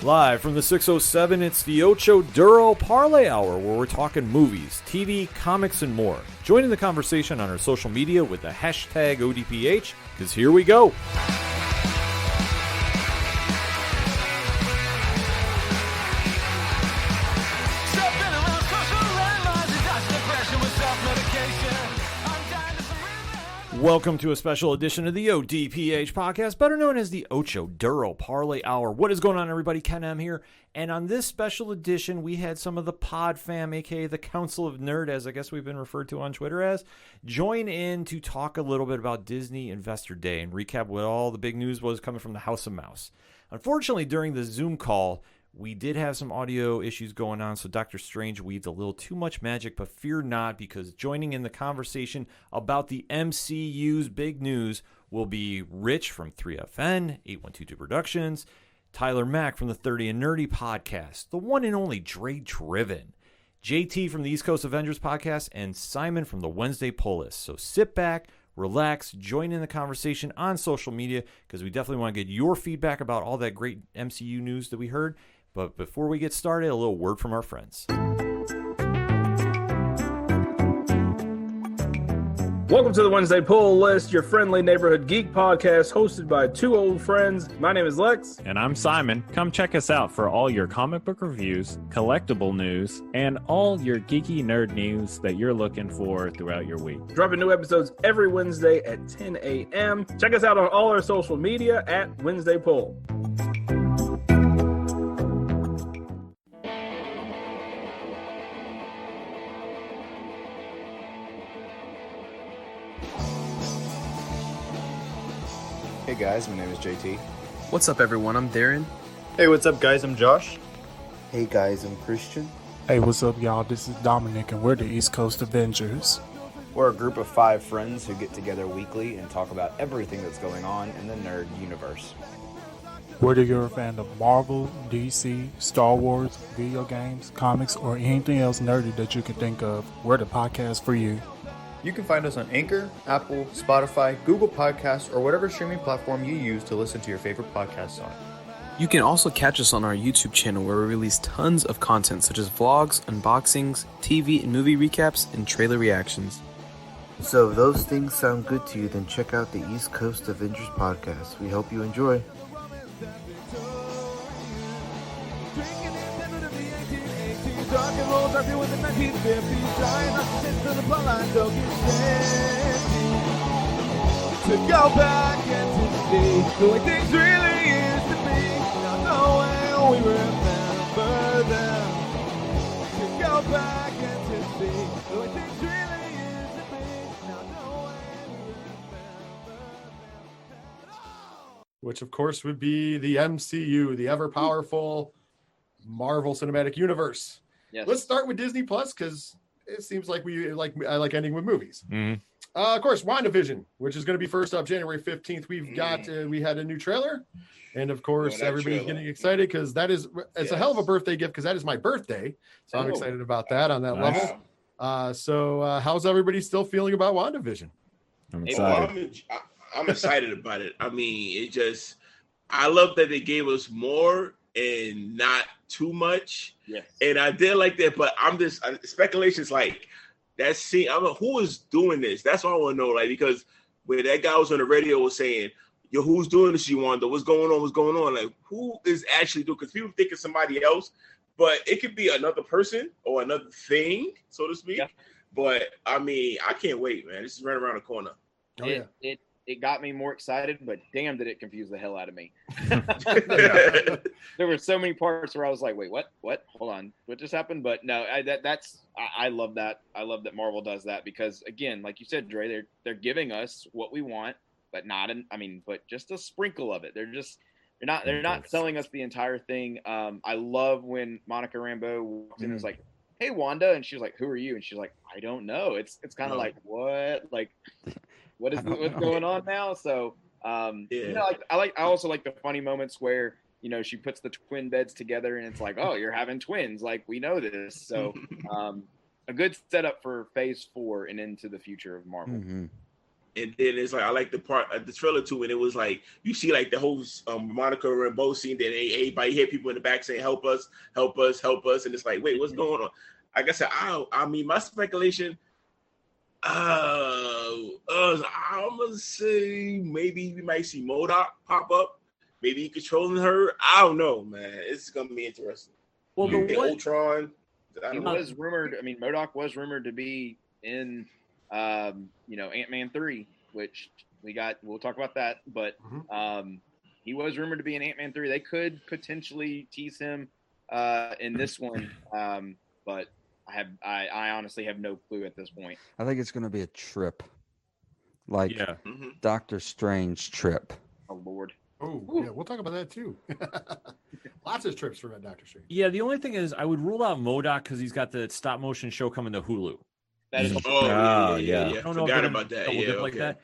Live from the 607, it's the Ocho Duro Parlay Hour, where we're talking movies, TV, comics, and more. Join in the conversation on our social media with the hashtag ODPH, because here we go. Welcome to a special edition of the ODPH podcast, better known as the Ocho Duro Parlay Hour. What is going on, everybody? Ken M here. And on this special edition, we had some of the Pod Fam, aka the Council of Nerd, as I guess we've been referred to on Twitter as, join in to talk a little bit about Disney Investor Day and recap what all the big news was coming from the House of Mouse. Unfortunately, during the Zoom call, we did have some audio issues going on, so Dr. Strange weaved a little too much magic, but fear not, because joining in the conversation about the MCU's big news will be Rich from 3FN, 8122 Productions, Tyler Mack from the 30 and Nerdy podcast, the one and only Dre Driven, JT from the East Coast Avengers podcast, and Simon from the Wednesday Pull List. So sit back, relax, join in the conversation on social media, because we definitely want to get your feedback about all that great MCU news that we heard. But before we get started, a little word from our friends. Welcome to the Wednesday Pull List, your friendly neighborhood geek podcast hosted by two old friends. My name is Lex. And I'm Simon. Come check us out for all your comic book reviews, collectible news, and all your geeky nerd news that you're looking for throughout your week. Dropping new episodes every Wednesday at 10 a.m. Check us out on all our social media at Wednesday Pull. Hey guys, my name is JT. What's up everyone, I'm Darren. Hey, what's up guys, I'm Josh. Hey guys, I'm Christian. Hey, what's up y'all, this is Dominic and we're the East Coast Avengers. We're a group of 5 friends who get together weekly and talk about everything that's going on in the nerd universe. Whether you're a fan of Marvel, DC, Star Wars, video games, comics, or anything else nerdy that you can think of, we're the podcast for you. You can find us on Anchor, Apple, Spotify, Google Podcasts, or whatever streaming platform you use to listen to your favorite podcasts on. You can also catch us on our YouTube channel where we release tons of content such as vlogs, unboxings, TV and movie recaps, and trailer reactions. So if those things sound good to you, then check out the East Coast Avengers podcast. We hope you enjoy. Rock and roll started with the 1950s, trying not to sit to the front line, don't get to go back and to see the way things really used to be. Not knowing we remember them. To go back and to see the way things really used to be. Not knowing we remember them. Which of course would be the MCU, the ever powerful Marvel Cinematic Universe. Yes. Let's start with Disney Plus because it seems like I like ending with movies. Mm-hmm. Of course, WandaVision, which is going to be first up January 15th. We had a new trailer, and of course everybody's getting excited because it's a hell of a birthday gift because that is my birthday, so I'm excited about that on that level. So how's everybody still feeling about WandaVision? I'm excited. I'm excited about it. I mean, I love that they gave us more and not too much. Yes. And I did like that, but speculations like that scene. Who is doing this? That's what I want to know. Like, because when that guy was on the radio was saying, yo, who's doing this? You wonder what's going on? What's going on? Like, who is actually doing? Because people think it's somebody else, but it could be another person or another thing, so to speak. Yeah. But I mean, I can't wait, man. This is right around the corner. It got me more excited, but damn, did it confuse the hell out of me. There were so many parts where I was like, wait, what? Hold on. What just happened? But no, I love that. I love that Marvel does that because, again, like you said, Dre, they're giving us what we want, but but just a sprinkle of it. They're not selling us the entire thing. I love when Monica Rambeau walked in and was like, hey, Wanda. And she was like, who are you? And she's like, I don't know. It's kind of like, what? Like, what's going on now? So, I also like the funny moments where, she puts the twin beds together and it's like, oh, you're having twins. Like, we know this. So, a good setup for phase 4 and into the future of Marvel. Mm-hmm. And then it's like I like the part of the trailer too, and it was like you see like the whole Monica Rambeau scene. Then everybody hear people in the back saying, "Help us, help us, help us," and it's like, wait, what's going on? Like I said, I mean, my speculation. I'm gonna say maybe we might see MODOK pop up. Maybe he controlling her. I don't know, man. It's gonna be interesting. Well, the Ultron. He was rumored. I mean, MODOK was rumored to be in, Ant-Man 3, which we'll talk about that. But he was rumored to be in Ant-Man 3. They could potentially tease him in this one, but I honestly have no clue at this point. I think it's going to be a trip, like Doctor Strange trip. Oh Lord. Oh yeah, we'll talk about that too. Lots of trips for Doctor Strange. Yeah, the only thing is I would rule out MODOK because he's got the stop motion show coming to Hulu. That is yeah. I don't know Forgot if about that. double Yeah, dip like that.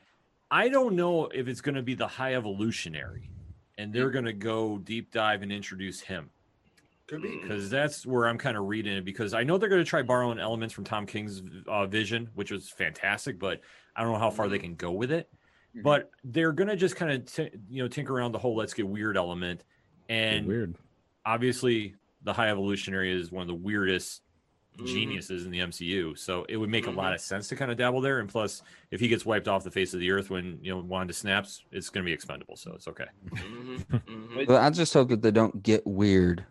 I don't know if it's going to be the High Evolutionary, and they're going to go deep dive and introduce him. Could be, because that's where I'm kind of reading it. Because I know they're going to try borrowing elements from Tom King's Vision, which was fantastic, but I don't know how far they can go with it. But they're going to just kind of tinker around the whole let's get weird element, and weird. Obviously, the High Evolutionary is one of the weirdest geniuses in the MCU, so it would make a lot of sense to kind of dabble there. And plus, if he gets wiped off the face of the earth when Wanda snaps, it's going to be expendable, so it's okay. But I just hope that they don't get weird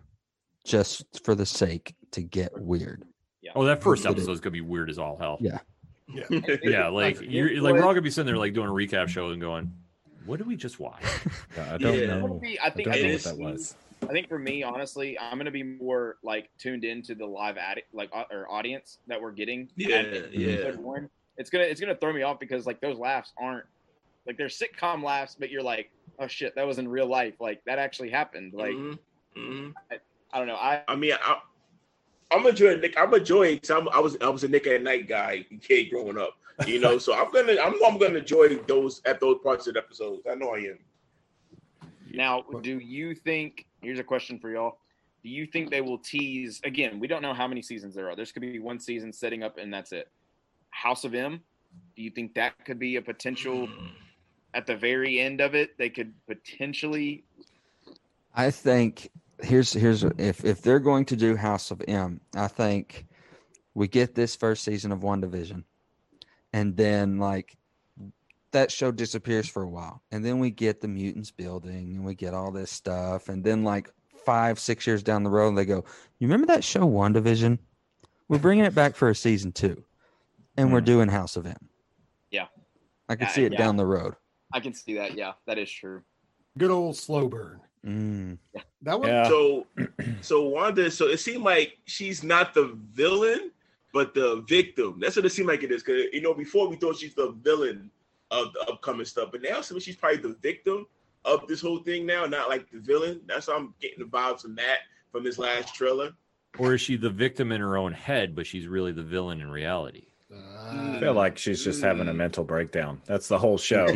just for the sake to get weird. Yeah. Oh, that first episode is going to be weird as all hell. Yeah. Yeah, like we're all gonna be sitting there like doing a recap show and going, "What did we just watch?" I don't know. I think what that was. I think for me, honestly, I'm gonna be more like tuned into the live or audience that we're getting. Episode 1. It's gonna throw me off because like those laughs aren't like they're sitcom laughs, but you're like, oh shit, that was in real life. Like that actually happened. Like I don't know. I'm enjoying Nick. I'm enjoying. I was a Nick at Night guy, kid growing up. So I'm gonna enjoy those parts of the episodes. I know I am. Now, do you think? Here's a question for y'all. Do you think they will tease again? We don't know how many seasons there are. There's could be one season setting up, and that's it. House of M. Do you think that could be a potential? At the very end of it, they could potentially. I think. Here's if they're going to do House of M, I think we get this first season of WandaVision, and then like that show disappears for a while, and then we get the mutants building, and we get all this stuff, and then like 5-6 years down the road, they go, "You remember that show WandaVision? We're bringing it back for a season 2, and we're doing House of M." Yeah, I can see it down the road. I can see that. Yeah, that is true. Good old slow burn. That one. Yeah. So Wanda. So it seemed like she's not the villain, but the victim. That's what it seemed like it is. Because before we thought she's the villain of the upcoming stuff, but now she's probably the victim of this whole thing. Now, not like the villain. That's how I'm getting the vibes from this last trailer. Or is she the victim in her own head, but she's really the villain in reality? I feel like she's just having a mental breakdown. That's the whole show.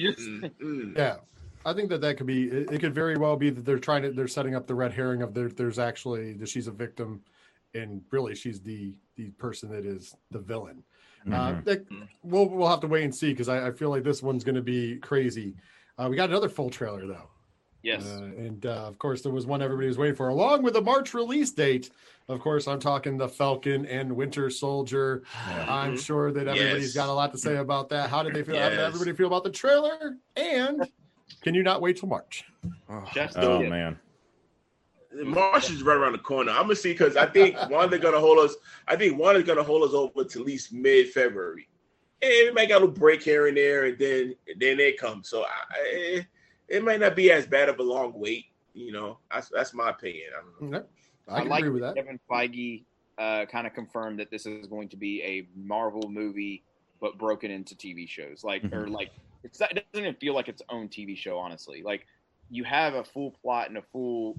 Yeah. I think that could be. It could very well be that they're setting up the red herring of there's actually that she's a victim, and really she's the person that is the villain. We'll have to wait and see because I feel like this one's going to be crazy. We got another full trailer though. Yes, and of course there was one everybody was waiting for, along with a March release date. Of course, I'm talking the Falcon and Winter Soldier. I'm sure that everybody's got a lot to say about that. How did they feel? How did everybody feel about the trailer? And can you not wait till March? Oh man, March is right around the corner. I'm gonna see because I think Wanda's gonna hold us. I think Wanda's gonna hold us over to at least mid-February, and we might got a little break here and there, and then they come. So it might not be as bad of a long wait. That's my opinion. I don't know. I can agree with that. Kevin Feige kind of confirmed that this is going to be a Marvel movie, but broken into TV shows. It doesn't even feel like its own TV show, honestly. Like you have a full plot and a full,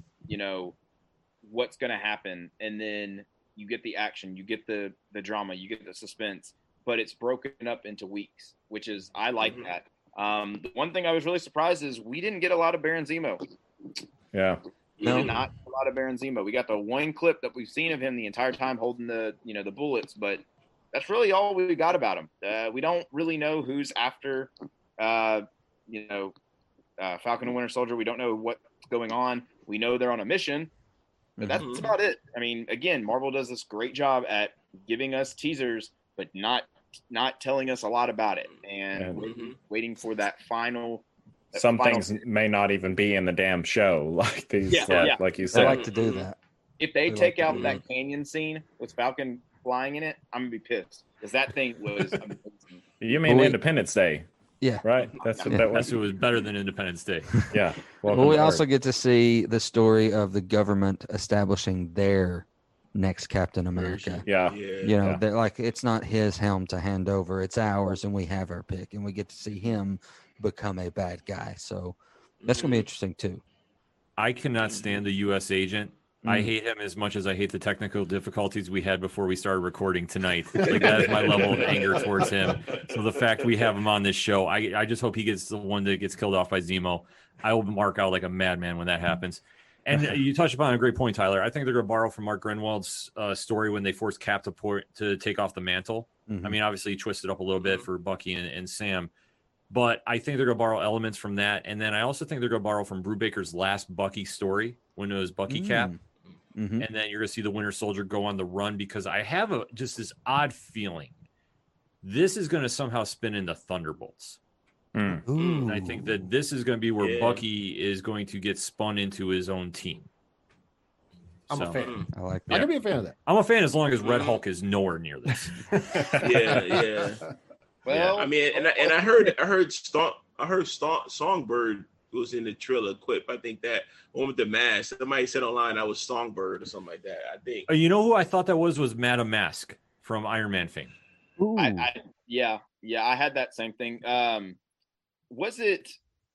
what's going to happen. And then you get the action, you get the drama, you get the suspense, but it's broken up into weeks, which is, I like that. The one thing I was really surprised is we didn't get a lot of Baron Zemo. Yeah. We did not get a lot of Baron Zemo. We got the one clip that we've seen of him the entire time holding the, the bullets, but that's really all we got about him. We don't really know who's after, Falcon and Winter Soldier. We don't know what's going on. We know they're on a mission, but that's about it. I mean, again, Marvel does this great job at giving us teasers, but not telling us a lot about it, and waiting for that final. Some things may not even be in the damn show, like these, like you said. I like to do that. If they take out that canyon scene with Falcon flying in it, I'm gonna be pissed because that thing was amazing. You mean Independence Day? Yeah, right. That's what that was. It was better than Independence Day. Yeah. Well, we also get to see the story of the government establishing their next Captain America. Yeah. They're like, it's not his helm to hand over; it's ours, and we have our pick, and we get to see him become a bad guy. So that's gonna be interesting too. I cannot stand the U.S. agent. I hate him as much as I hate the technical difficulties we had before we started recording tonight. Like, that is my level of anger towards him. So the fact we have him on this show, I just hope he gets the one that gets killed off by Zemo. I will mark out like a madman when that happens. And you touched upon a great point, Tyler. I think they're going to borrow from Mark Grenwald's story when they forced Cap to take off the mantle. I mean, obviously, he twisted up a little bit for Bucky and Sam. But I think they're going to borrow elements from that. And then I also think they're going to borrow from Brubaker's last Bucky story when it was Bucky Cap. And then you're going to see the Winter Soldier go on the run, because I have just this odd feeling this is going to somehow spin into Thunderbolts. And I think that this is going to be where Bucky is going to get spun into his own team. I'm a fan. I like that. I can be a fan of that. I'm a fan as long as Red Hulk is nowhere near this. Well, I mean, and I heard Songbird was in the trailer clip. I think that one with the mask. Somebody said online I was Songbird or something like that. I think. You know who I thought that was Madam Mask from Iron Man fame. I had that same thing. Was it?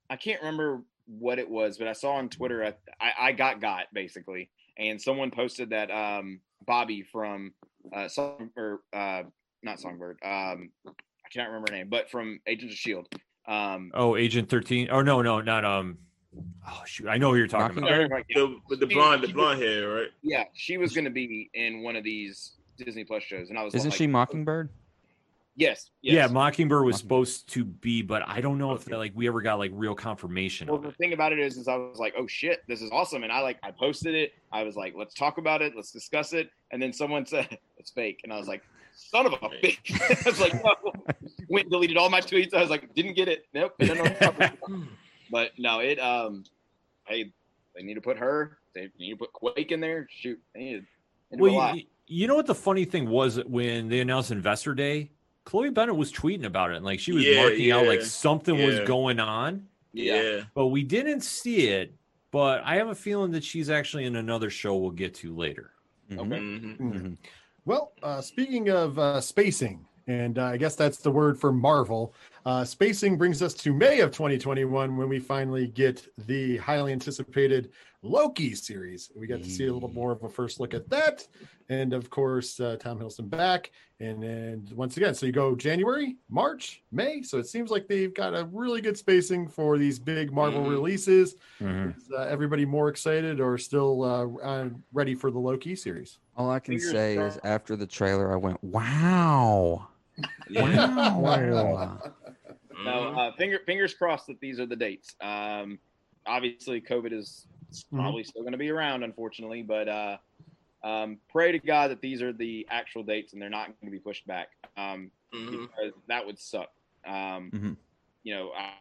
I can't remember what it was, but I saw on Twitter. I got basically, and someone posted that Bobby from not Songbird. I cannot remember her name, but from Agents of S.H.I.E.L.D. Agent 13. Oh no, not oh shoot, I know who you're talking about. With the blonde hair, right? Yeah, she was going to be in one of these Disney Plus shows, and I was. Isn't she Mockingbird? Yes. Yeah, Mockingbird was supposed to be, but I don't know if we ever got real confirmation. Well, the thing about it is I was like, oh shit, this is awesome, and I posted it. I was like, let's talk about it, let's discuss it, and then someone said it's fake, and I was like, son of a bitch. I was like, no. Went and deleted all my tweets. I was like, didn't get it. Nope. But no, hey, they need to put her. They need to put Quake in there. Shoot, they need to do a lot. You know what the funny thing was when they announced Investor Day? Chloe Bennett was tweeting about it, and she was marking out something was going on. Yeah, but we didn't see it. But I have a feeling that she's actually in another show we'll get to later. Okay. Well, speaking of spacing, and I guess that's the word for Marvel, spacing brings us to May of 2021 when we finally get the highly anticipated Loki series. We got to see a little more of a first look at that. And of course, Tom Hiddleston back. And once again, so you go January, March, May. So it seems like they've got a really good spacing for these big Marvel releases. Is everybody more excited or still ready for the Loki series? All I can say is after the trailer, I went, wow. Wow. No, fingers crossed that these are the dates. Obviously, COVID is probably still going to be around, unfortunately, but pray to God that these are the actual dates and they're not going to be pushed back. Because that would suck. I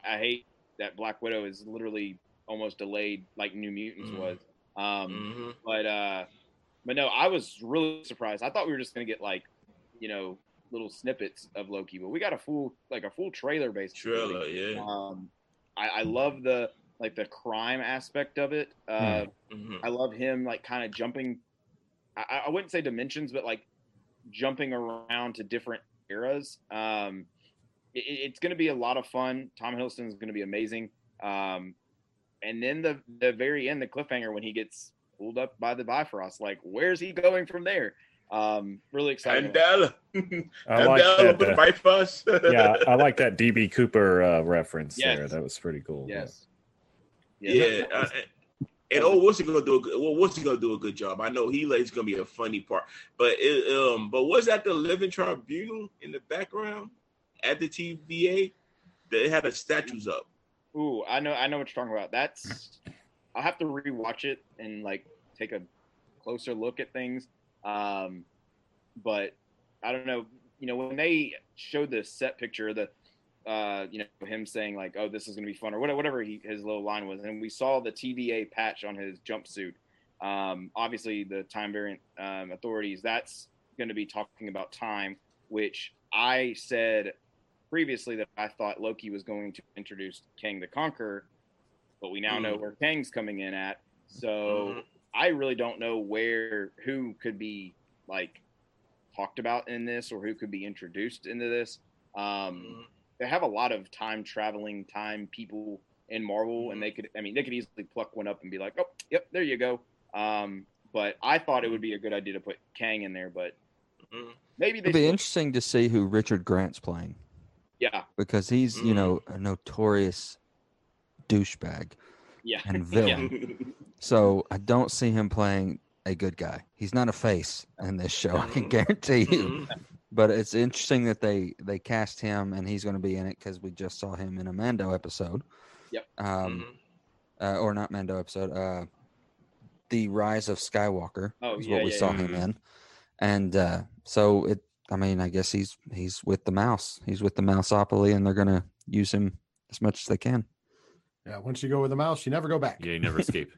hate that Black Widow is literally almost delayed like New Mutants was. But no, I was really surprised. I thought we were just going to get little snippets of Loki, but we got a full trailer basically. I love the crime aspect of it. I love him kind of jumping. I wouldn't say dimensions, but jumping around to different eras. It's going to be a lot of fun. Tom Hiddleston is going to be amazing. And then the very end, the cliffhanger when he gets pulled up by the Bifrost, where's he going from there? Really excited. I like that. Bifrost. Yeah, I like that DB Cooper reference there. That was pretty cool. Yes. Yeah. And what's he gonna do? What's he gonna do a good job? I know he's gonna be a funny part, but but was that the Living Tribunal in the background at the TVA? They had the statues up. Ooh, I know what you're talking about. I'll have to rewatch it and like take a closer look at things. But I don't know. You know, when they showed the set picture, him saying like, "Oh, this is gonna be fun," or whatever his little line was, and we saw the TVA patch on his jumpsuit. Obviously, the time variant authorities. That's going to be talking about time, which I said previously that I thought Loki was going to introduce Kang the Conqueror, but we now know where Kang's coming in at. So I really don't know who could be like talked about in this or who could be introduced into this. They have a lot of time people in Marvel, and they could easily pluck one up and be like, oh, yep, there you go. But I thought it would be a good idea to put Kang in there, but maybe it'd be interesting to see who Richard Grant's playing. Yeah, because he's a notorious douchebag and villain. So I don't see him playing a good guy. He's not a face in this show, I can guarantee you. But it's interesting that they cast him, and he's going to be in it because we just saw him in a Mando episode. Yep. Or not Mando episode. The Rise of Skywalker is what we saw him in, and so it. I mean, I guess he's with the mouse. He's with the Mouseopoly, and they're going to use him as much as they can. Yeah, once you go with the mouse, you never go back. Yeah, you never escape.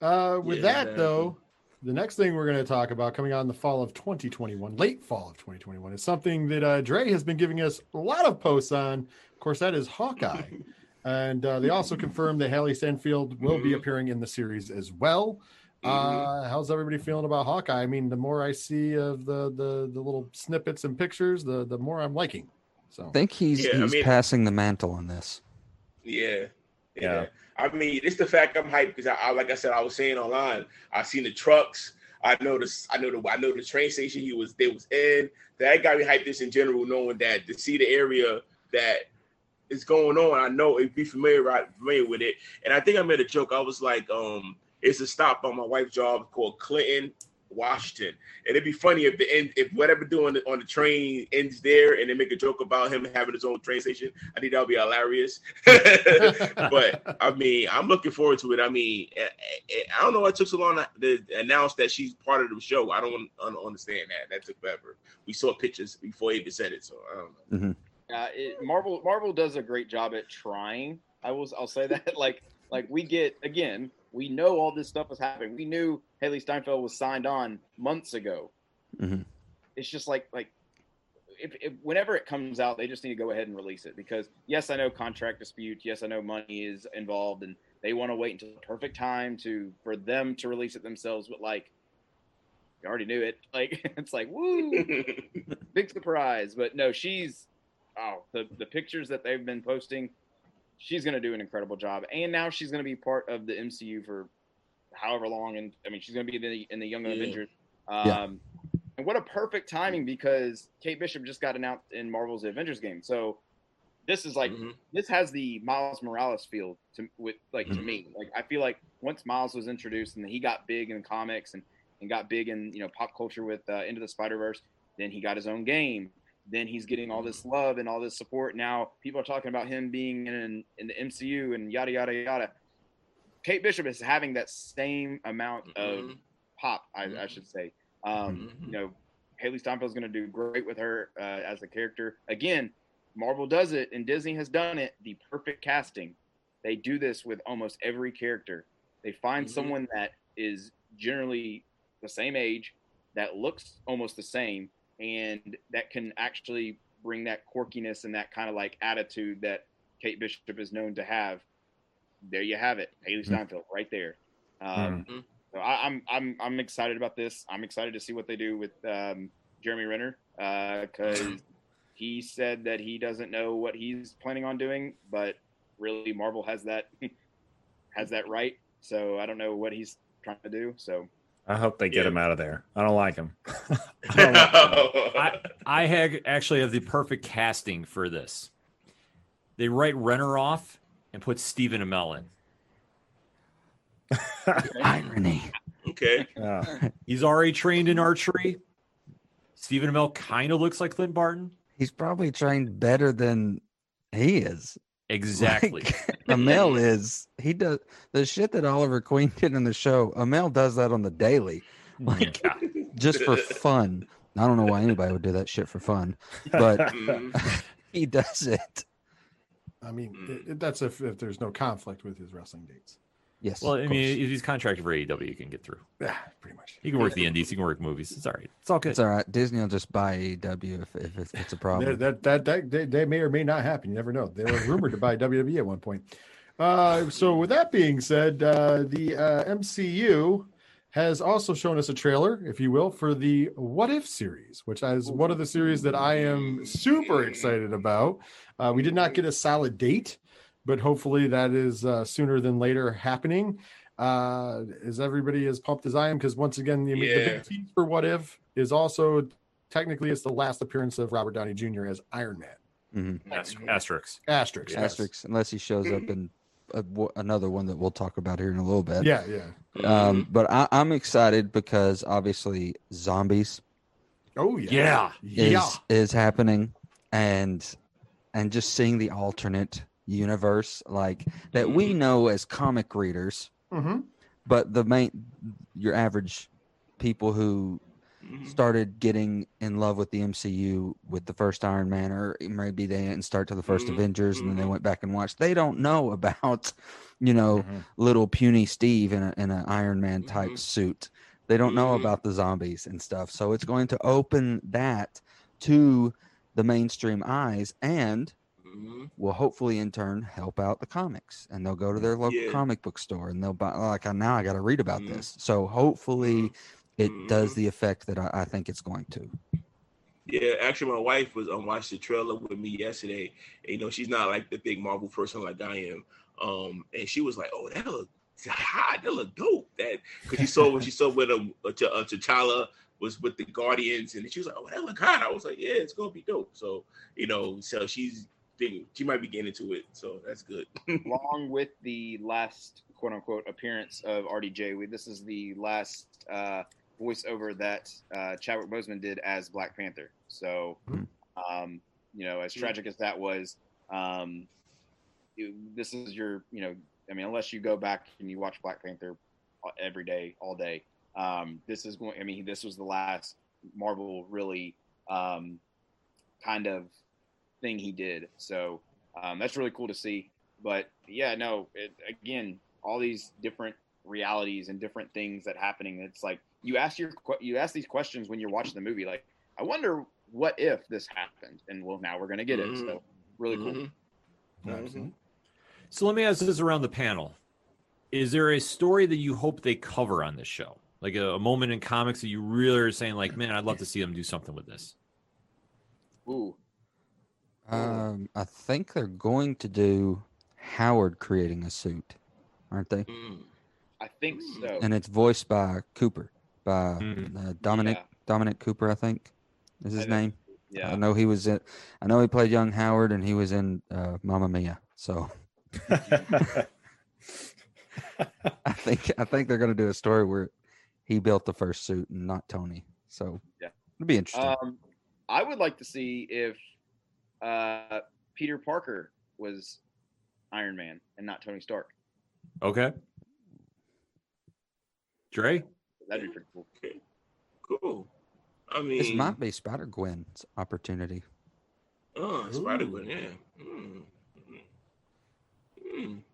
Though, the next thing we're going to talk about coming out in the fall of 2021, late fall of 2021, is something that Dre has been giving us a lot of posts on. Of course, that is Hawkeye. And they also confirmed that Haley Stanfield will be appearing in the series as well. How's everybody feeling about Hawkeye? I mean, the more I see of the little snippets and pictures, the more I'm liking. So I think he's passing the mantle on this. Yeah. I mean, it's the fact I'm hyped because I like I said, I was saying online, I seen the trucks. I know the train station they was in. That got me hyped just in general, knowing that to see the area that is going on, I know it'd be familiar with it. And I think I made a joke. I was like, it's a stop on my wife's job called Clinton, Washington. And it'd be funny if whatever doing on the train ends there and they make a joke about him having his own train station. I think that would be hilarious. But I mean, I'm looking forward to it. I mean, I don't know why it took so long to announce that she's part of the show. I don't understand that. That took forever. We saw pictures before he even said it, so I don't know. Marvel does a great job at trying. I'll say that. Like we know all this stuff was happening. We knew Haley Steinfeld was signed on months ago. It's just like if whenever it comes out, they just need to go ahead and release it because yes, I know contract dispute. Yes, I know money is involved, and they want to wait until the perfect time for them to release it themselves. But like, you already knew it. Like it's like woo, big surprise. But no, the pictures that they've been posting. She's going to do an incredible job. And now she's going to be part of the MCU for however long. And I mean, she's going to be in the Young Avengers. And what a perfect timing because Kate Bishop just got announced in Marvel's The Avengers game. So this is like, this has the Miles Morales feel to me. Like, I feel like once Miles was introduced and he got big in comics and got big in, pop culture with Into the Spider-Verse, then he got his own game. Then he's getting all this love and all this support. Now people are talking about him being in the MCU and yada, yada, yada. Kate Bishop is having that same amount of pop, I should say. Haley Steinfeld is going to do great with her as a character. Again, Marvel does it and Disney has done it. The perfect casting. They do this with almost every character. They find someone that is generally the same age, that looks almost the same, and that can actually bring that quirkiness and that kind of like attitude that Kate Bishop is known to have. There you have it, Haley Steinfeld, right there. So I'm excited about this. I'm excited to see what they do with Jeremy Renner because he said that he doesn't know what he's planning on doing, but really Marvel has that right. So I don't know what he's trying to do. So. I hope they get him out of there. I don't like him. I actually have the perfect casting for this. They write Renner off and put Stephen Amell in. Irony. Okay. He's already trained in archery. Stephen Amell kind of looks like Clint Barton. He's probably trained better than he is. Exactly. Amell is. He does the shit that Oliver Queen did in the show. Amell does that on the daily, like just for fun. I don't know why anybody would do that shit for fun, but he does it. I mean, that's if there's no conflict with his wrestling dates. Yes. Well, I mean, if he's contracted for AEW, you can get through. Yeah, pretty much. You can work the indies. You can work movies. It's all right. It's all good. It's all right. Disney will just buy AEW if it's a problem. That may or may not happen. You never know. They were rumored to buy WWE at one point. So with that being said, the MCU has also shown us a trailer, if you will, for the What If series, which is one of the series that I am super excited about. We did not get a solid date, but hopefully that is sooner than later happening. Is everybody as pumped as I am? Because once again, the big tease for What If is also technically it's the last appearance of Robert Downey Jr. as Iron Man. Mm-hmm. Asterisk. Yes. Unless he shows up in another one that we'll talk about here in a little bit. Yeah. But I'm excited because obviously zombies. Oh yeah. Is happening, and just seeing the alternate universe like that we know as comic readers, but your average people who started getting in love with the MCU with the first Iron Man, or maybe they didn't start to the first Avengers and then they went back and watched. They don't know about, little puny Steve in an Iron Man type suit. They don't know about the zombies and stuff. So it's going to open that to the mainstream eyes and will hopefully in turn help out the comics, and they'll go to their local comic book store and they'll buy now I got to read about this. So hopefully it does the effect that I think it's going to. Yeah, actually, my wife was watched the trailer with me yesterday. And, she's not like the big Marvel person like I am. And she was like, "Oh, that look hot. That look dope." That because she saw when T'Challa was with the Guardians, and she was like, "Oh, that look hot." I was like, "Yeah, it's gonna be dope." So so she might be getting into it. So that's good. Along with the last quote unquote appearance of RDJ, this is the last voiceover that Chadwick Boseman did as Black Panther. So, as tragic as that was, this is your, unless you go back and you watch Black Panther every day, all day, this was the last Marvel really kind of thing he did. So that's really cool to see. But yeah, no, again, all these different realities and different things that happening. It's like you ask these questions when you're watching the movie. Like, I wonder what if this happened, and now we're gonna get it. So really cool. Absolutely. So let me ask this around the panel: is there a story that you hope they cover on this show, like a moment in comics that you really are saying, like, man, I'd love to see them do something with this? Ooh. I think they're going to do Howard creating a suit, aren't they? I think so. And it's voiced by Cooper, by Dominic Cooper, I think is his name. Yeah. I know he played young Howard, and he was in Mamma Mia. So I think they're going to do a story where he built the first suit and not Tony. So it'll be interesting. I would like to see if Peter Parker was Iron Man and not Tony Stark. Okay. Dre? That'd be pretty cool. Okay. Cool. I mean, this might be Spider-Gwen's opportunity. Oh, Spider-Gwen, yeah.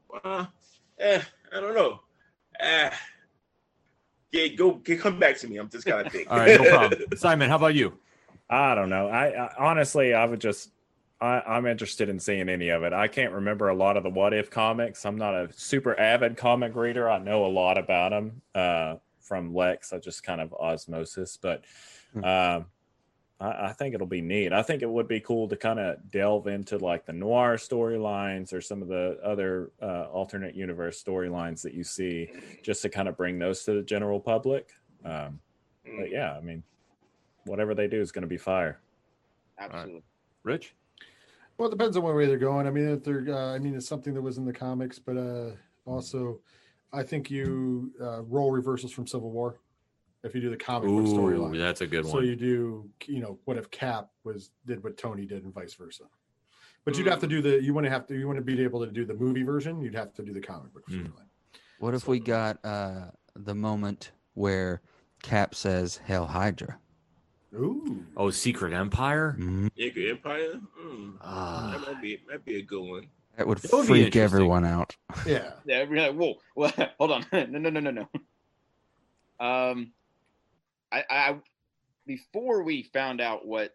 Well, I don't know. Come back to me. I'm just kind of thinking. All right, no problem. Simon, how about you? I don't know. I honestly, I'm interested in seeing any of it. I can't remember a lot of the What If comics. I'm not a super avid comic reader. I know a lot about them from Lex. I just kind of osmosis, but I think it'll be neat. I think it would be cool to kind of delve into like the noir storylines or some of the other alternate universe storylines that you see, just to kind of bring those to the general public. But yeah, I mean, whatever they do is going to be fire. Absolutely. Rich? Well, it depends on where they're going. I mean, if they're, it's something that was in the comics, but also I think you role reversals from Civil War. If you do the comic book Ooh, storyline, that's a good so one. you do, what if Cap did what Tony did, and vice versa. But you'd have to do you want to be able to do the movie version. You'd have to do the comic book storyline. What if we got the moment where Cap says "Hail Hydra"? Ooh. Oh, Secret Empire. Secret Empire. That might be a good one. That would That would be freak interesting. everyone out. Yeah. Yeah, we're like, whoa, hold on, no. I before we found out what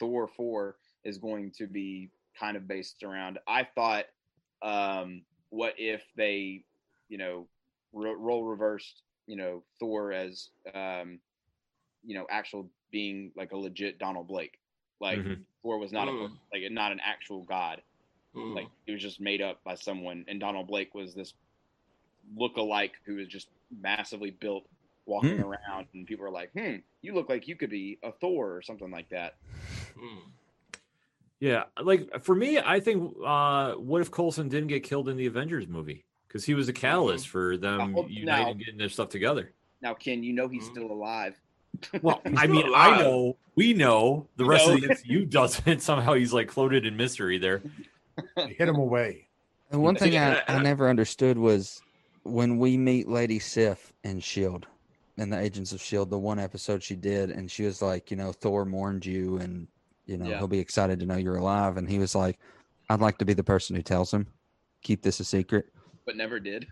Thor 4 is going to be kind of based around, I thought, what if they, role reversed, Thor as, actual being like a legit Donald Blake, like Thor was not not an actual god. Like it was just made up by someone, and Donald Blake was this look-alike who was just massively built, walking around, and people were like, you look like you could be a Thor or something like that. Yeah, like for me, I think what if Coulson didn't get killed in the Avengers movie? Because he was a catalyst for them uniting, getting their stuff together. Now, Ken, he's still alive. Well, I mean, we know the rest of the MCU doesn't. Somehow he's like floated in mystery there. Hit him away. And one thing I never understood was when we meet Lady Sif in S.H.I.E.L.D., in the Agents of S.H.I.E.L.D., the one episode she did, and she was like, Thor mourned you, and, he'll be excited to know you're alive. And he was like, I'd like to be the person who tells him, keep this a secret. But never did.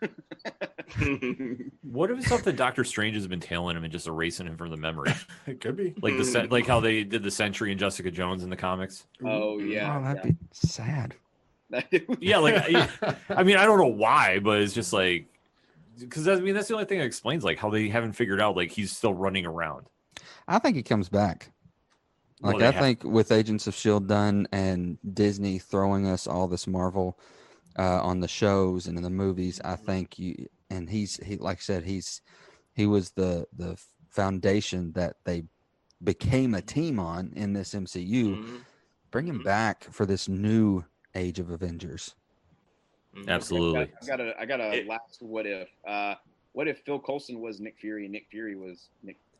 What if it's something Doctor Strange has been tailing him and just erasing him from the memory? It could be. Like how they did the Sentry and Jessica Jones in the comics. Oh, yeah. Oh, that'd be sad. Yeah, I mean, I don't know why, but it's just like, because that's the only thing that explains like how they haven't figured out like he's still running around. I think he comes back. Like, I think with Agents of S.H.I.E.L.D. done and Disney throwing us all this Marvel on the shows and in the movies, I think he like I said, he was the foundation that they became a team on in this MCU. Bring him back for this new age of Avengers. Absolutely. I got a last what if. What if Phil Coulson was Nick Fury and Nick Fury was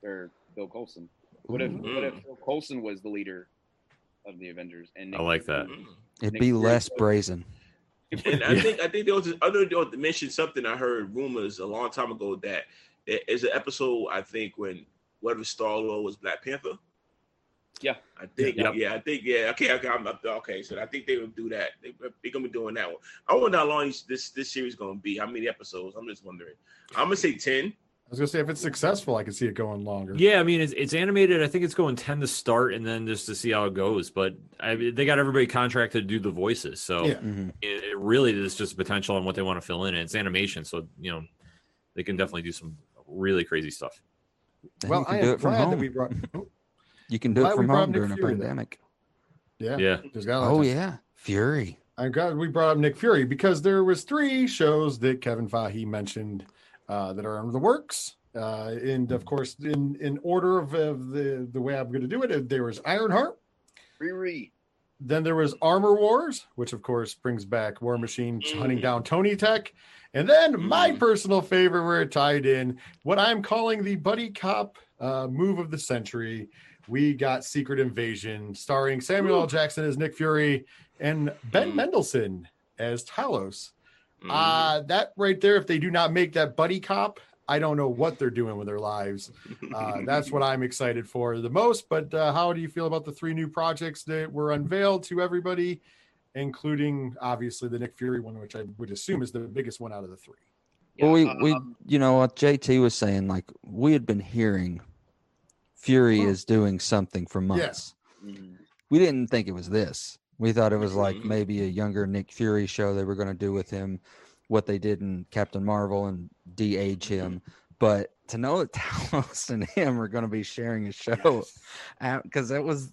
Phil Coulson? What if Phil Coulson was the leader of the Avengers? And Nick I like that. It'd be less brazen. And I think there was this other mention something I heard rumors a long time ago that there is an episode I think when whatever Star-Lord was Black Panther. Yeah, I think. Okay. So I think they will do that. They're gonna be doing that one. I wonder how long this series gonna be. How many episodes? I'm just wondering. I'm gonna say 10. I was gonna say if it's successful, I can see it going longer. Yeah, I mean it's animated. I think it's going 10 to start, and then just to see how it goes. But they got everybody contracted to do the voices, so it really is just potential on what they want to fill in. And it's animation, so they can definitely do some really crazy stuff. Well, I am glad that we brought. You can do it from home during a pandemic. Yeah. Fury. I'm glad we brought up Nick Fury because there was 3 shows that Kevin Feige mentioned that are in the works. And of course, in order of the way I'm going to do it, there was Ironheart. Then there was Armor Wars, which of course brings back War Machine hunting down Tony Tech. And then my personal favorite where it tied in what I'm calling the buddy cop move of the century. We got Secret Invasion, starring Samuel L. Jackson as Nick Fury and Ben Mendelsohn as Talos. That right there, if they do not make that buddy cop, I don't know what they're doing with their lives. That's what I'm excited for the most. But how do you feel about the 3 new projects that were unveiled to everybody, including obviously the Nick Fury one, which I would assume is the biggest one out of the 3? Well, we what JT was saying, like we had been hearing Fury is doing something for months. We didn't think it was this. We thought it was like maybe a younger Nick Fury show they were going to do with him, what they did in Captain Marvel and de-age him. But to know that Talos and him are going to be sharing a show, because that was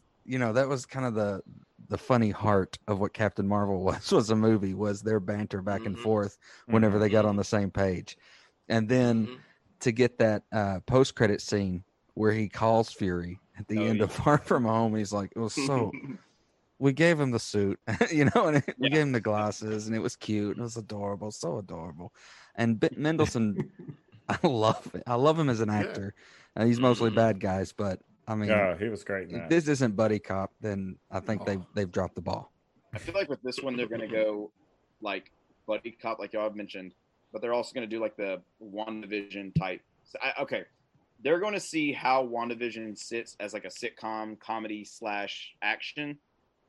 kind of the funny heart of what Captain Marvel was a movie, was their banter back and forth whenever they got on the same page. And then to get that post-credit scene where he calls Fury at the end of Far From Home, he's like, it was we gave him the suit, and we gave him the glasses, and it was cute, and it was adorable, so adorable. And Mendelsohn, I love him as an actor. He's mostly bad guys, but I mean, yeah, he was great in if that. this isn't buddy cop, then I think they've dropped the ball. I feel like with this one, they're going to go like buddy cop, like y'all have mentioned, but they're also going to do like the WandaVision type. So they're going to see how WandaVision sits as like a sitcom comedy / action,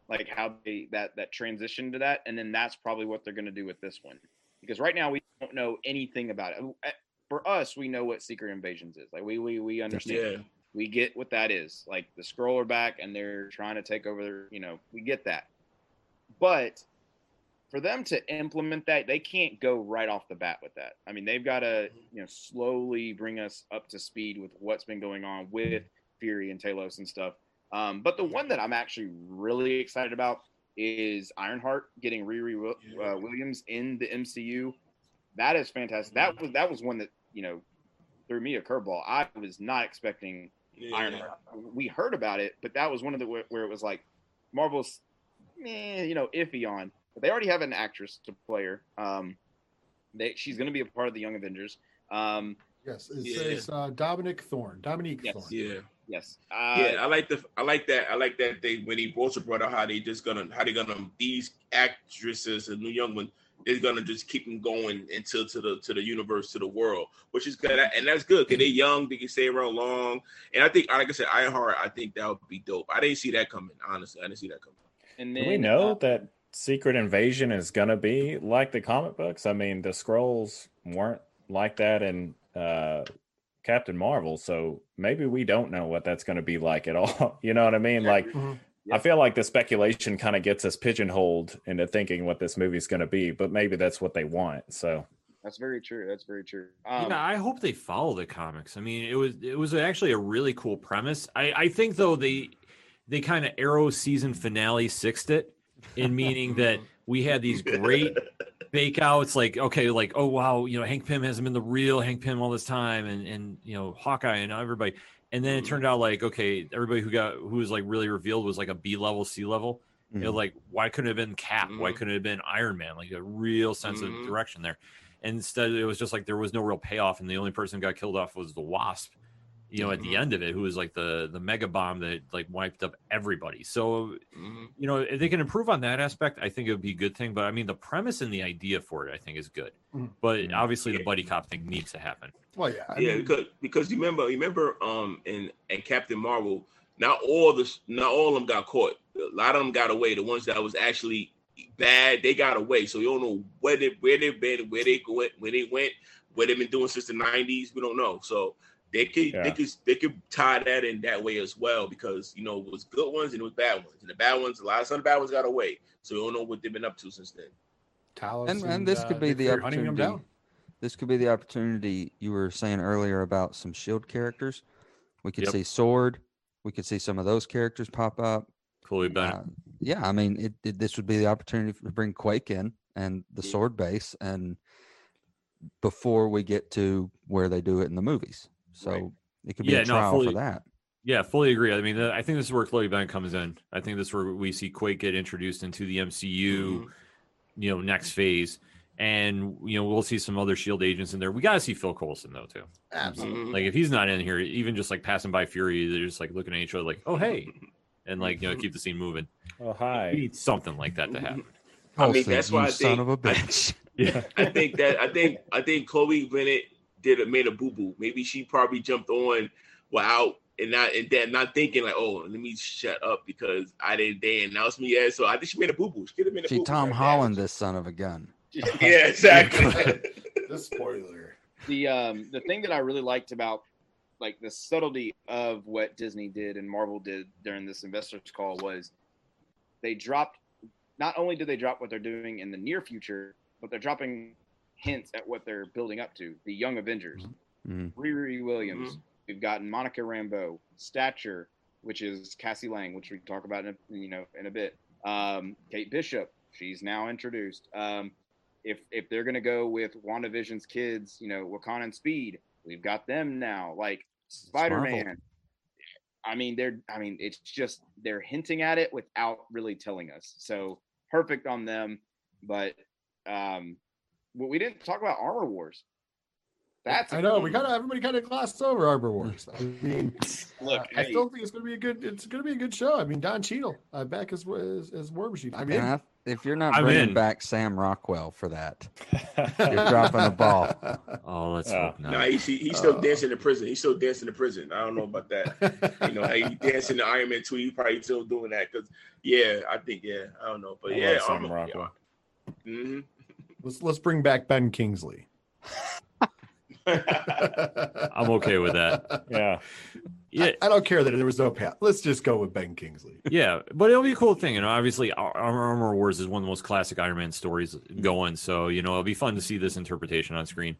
like how that transition to that. And then that's probably what they're going to do with this one. Because right now we don't know anything about it. For us, we know what Secret Invasions is. Like we understand. Yeah. We get what that is. Like the Skrull are back and they're trying to take over we get that. But for them to implement that, they can't go right off the bat with that. I mean, they've got to, slowly bring us up to speed with what's been going on with Fury and Talos and stuff. But the one that I'm actually really excited about is Ironheart getting Riri Williams in the MCU. That is fantastic. That was one that, threw me a curveball. I was not expecting Ironheart. We heard about it, but that was one of the where it was like Marvel's, iffy on. But they already have an actress to play her. She's going to be a part of the Young Avengers. Yes, it says Dominique Thorne. Yeah. Yes. I like that they when he also brought out how they're gonna these actresses, the new young one, is gonna just keep them going until to the universe, to the world, which is good, and that's good because they're young, they can stay around long, and I think, like I said, Ironheart, I think that would be dope. I didn't see that coming, honestly. I didn't see that coming. And then, do we know that Secret Invasion is gonna be like the comic books? I mean, the Skrulls weren't like that in Captain Marvel, so maybe we don't know what that's going to be like at all. You know what I mean? Like, I feel like the speculation kind of gets us pigeonholed into thinking what this movie is going to be, but maybe that's what they want. So that's very true. I hope they follow the comics. I mean, it was actually a really cool premise. I think though they kind of Arrow season finale sixed it, in meaning that we had these great fake outs, like, okay, like, oh wow, Hank Pym hasn't been the real Hank Pym all this time, and Hawkeye and everybody, and then it turned out like, okay, everybody who was like really revealed was like a B level, C level. Like, why couldn't it have been Cap? Why couldn't it have been Iron Man? Like a real sense of direction there. And instead, it was just like there was no real payoff, and the only person who got killed off was the Wasp. At the end of it, who was like the mega bomb that like wiped up everybody. So, if they can improve on that aspect, I think it would be a good thing. But I mean, the premise and the idea for it, I think, is good. But obviously, the buddy cop thing needs to happen. Well, yeah, because you remember, in Captain Marvel, not all of them got caught. A lot of them got away. The ones that was actually bad, they got away. So you don't know where they've been, where they went, what they've been doing since the 90s. We don't know. So. They could tie that in that way as well, because it was good ones and it was bad ones, and the bad ones, some of the bad ones got away, so we don't know what they've been up to since then. And this could be the opportunity. This could be the opportunity you were saying earlier about some Shield characters. We could see Sword. We could see some of those characters pop up. Chloe Bennett. I mean, this would be the opportunity to bring Quake in and the Sword base, and before we get to where they do it in the movies. So it could be a trial for that. Yeah, fully agree. I mean, I think this is where Chloe Bennett comes in. I think this is where we see Quake get introduced into the MCU, next phase. And, we'll see some other S.H.I.E.L.D. agents in there. We got to see Phil Coulson, though, too. Absolutely. Like, if he's not in here, even just, like, passing by Fury, they're just, like, looking at each other like, oh, hey. And, like, keep the scene moving. Oh, hi. We need something like that to happen. I mean, that's why I think... son of a bitch. I think Chloe Bennett made a boo-boo. Maybe she probably jumped on and not thinking like, oh, let me shut up because they announced me as. So I think she made a boo-boo. She could have made a boo-boo. Tom Holland, this son of a gun. Yeah, exactly. The spoiler. The thing that I really liked about like the subtlety of what Disney did and Marvel did during this investors call was they dropped. Not only did they drop what they're doing in the near future, but they're dropping hints at what they're building up to. The Young Avengers, Riri Williams. We've gotten Monica Rambeau, Stature, which is Cassie Lang, which we can talk about in a bit. Kate Bishop, she's now introduced. If they're gonna go with WandaVision's kids, Wakanda and Speed, we've got them now. Like Spider-Man, I mean, it's just they're hinting at it without really telling us. So perfect on them. But we didn't talk about Armor Wars. I know everybody kind of glossed over Arbor Wars. I mean, look, I still think it's going to be a good show. I mean, Don Cheadle back as War Machine. I mean, if you're not bringing back Sam Rockwell for that, you're dropping a ball. Oh, let's hope not. No, he's still dancing in prison. He's still dancing in prison. I don't know about that. You know, he dancing in the Iron Man 2. He's probably still doing that because, I think, I don't know, but Sam Rockwell. Mm-hmm. Let's bring back Ben Kingsley. I'm okay with that. Yeah. I don't care that there was no path. Let's just go with Ben Kingsley. Yeah, but it'll be a cool thing. You know, obviously, Armor Wars is one of the most classic Iron Man stories going. So, you know, it'll be fun to see this interpretation on screen.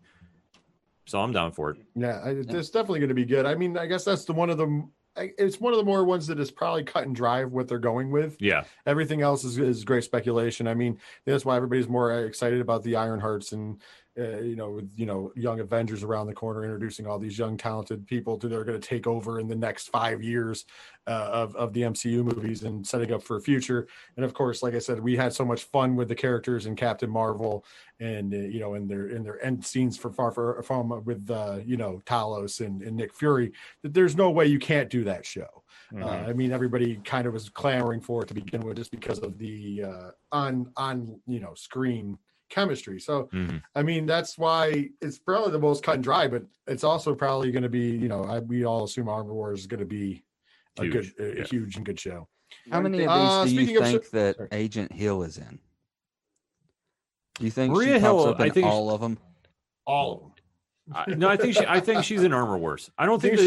So I'm down for it. Yeah, it's definitely going to be good. I mean, I guess that's it's one of the more ones that is probably cut and dry what they're going with. Yeah. Everything else is great speculation. I mean, that's why everybody's more excited about the Ironhearts and with young Avengers around the corner, introducing all these young talented people that are going to take over in the next 5 years of the MCU movies and setting up for a future. And of course, like I said, we had so much fun with the characters in Captain Marvel and in their end scenes from with Talos and Nick Fury, that there's no way you can't do that show. Mm-hmm. I mean, everybody kind of was clamoring for it to begin with just because of the on screen chemistry. So I mean, that's why it's probably the most cut and dry, but it's also probably going to be, we all assume Armor Wars is going to be a huge and good show. How many of these do you think that Agent Hill is in? Do you think Maria she pops Hill, up in all of them? All of them. No, I think she's in Armor Wars. I don't think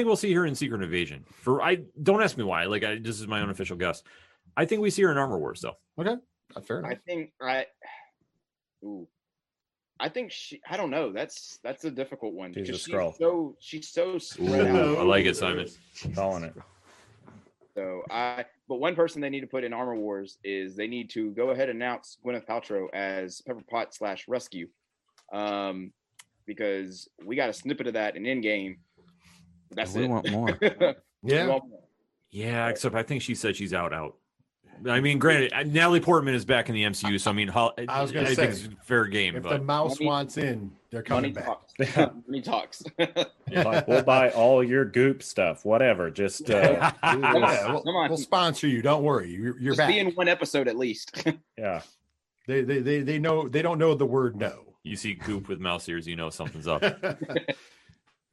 we'll see her in Secret Invasion. Don't ask me why. This is my unofficial guess. I think we see her in Armor Wars though. Okay, fair enough. I think I don't know. That's a difficult one. She's a Skrull. She's so spread out. I like it, Simon. Calling it. So but one person they need to put in Armor Wars is they need to go ahead and announce Gwyneth Paltrow as Pepper Potts / Rescue, because we got a snippet of that in Endgame. That's we want more. Yeah, except I think she said she's out. I mean, granted, Natalie Portman is back in the MCU, so I mean, I was going to say it's fair game. If the mouse wants in, they're coming back. Money talks. We'll buy all your Goop stuff, whatever. Just we'll sponsor you. Don't worry, you're just back. Be in one episode at least. Yeah, they know they don't know the word no. You see Goop with mouse ears, you know something's up.